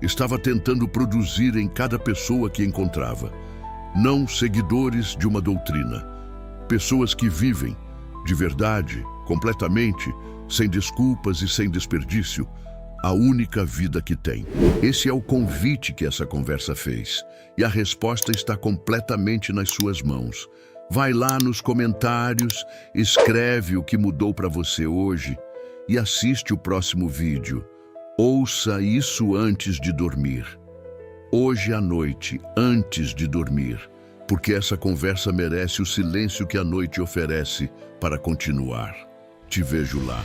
estava tentando produzir em cada pessoa que encontrava. Não seguidores de uma doutrina. Pessoas que vivem, de verdade, completamente, sem desculpas e sem desperdício, a única vida que tem. Esse é o convite que essa conversa fez, e a resposta está completamente nas suas mãos. Vai lá nos comentários, escreve o que mudou para você hoje e assiste o próximo vídeo. Ouça isso antes de dormir. Hoje à noite, antes de dormir, porque essa conversa merece o silêncio que a noite oferece para continuar. Te vejo lá.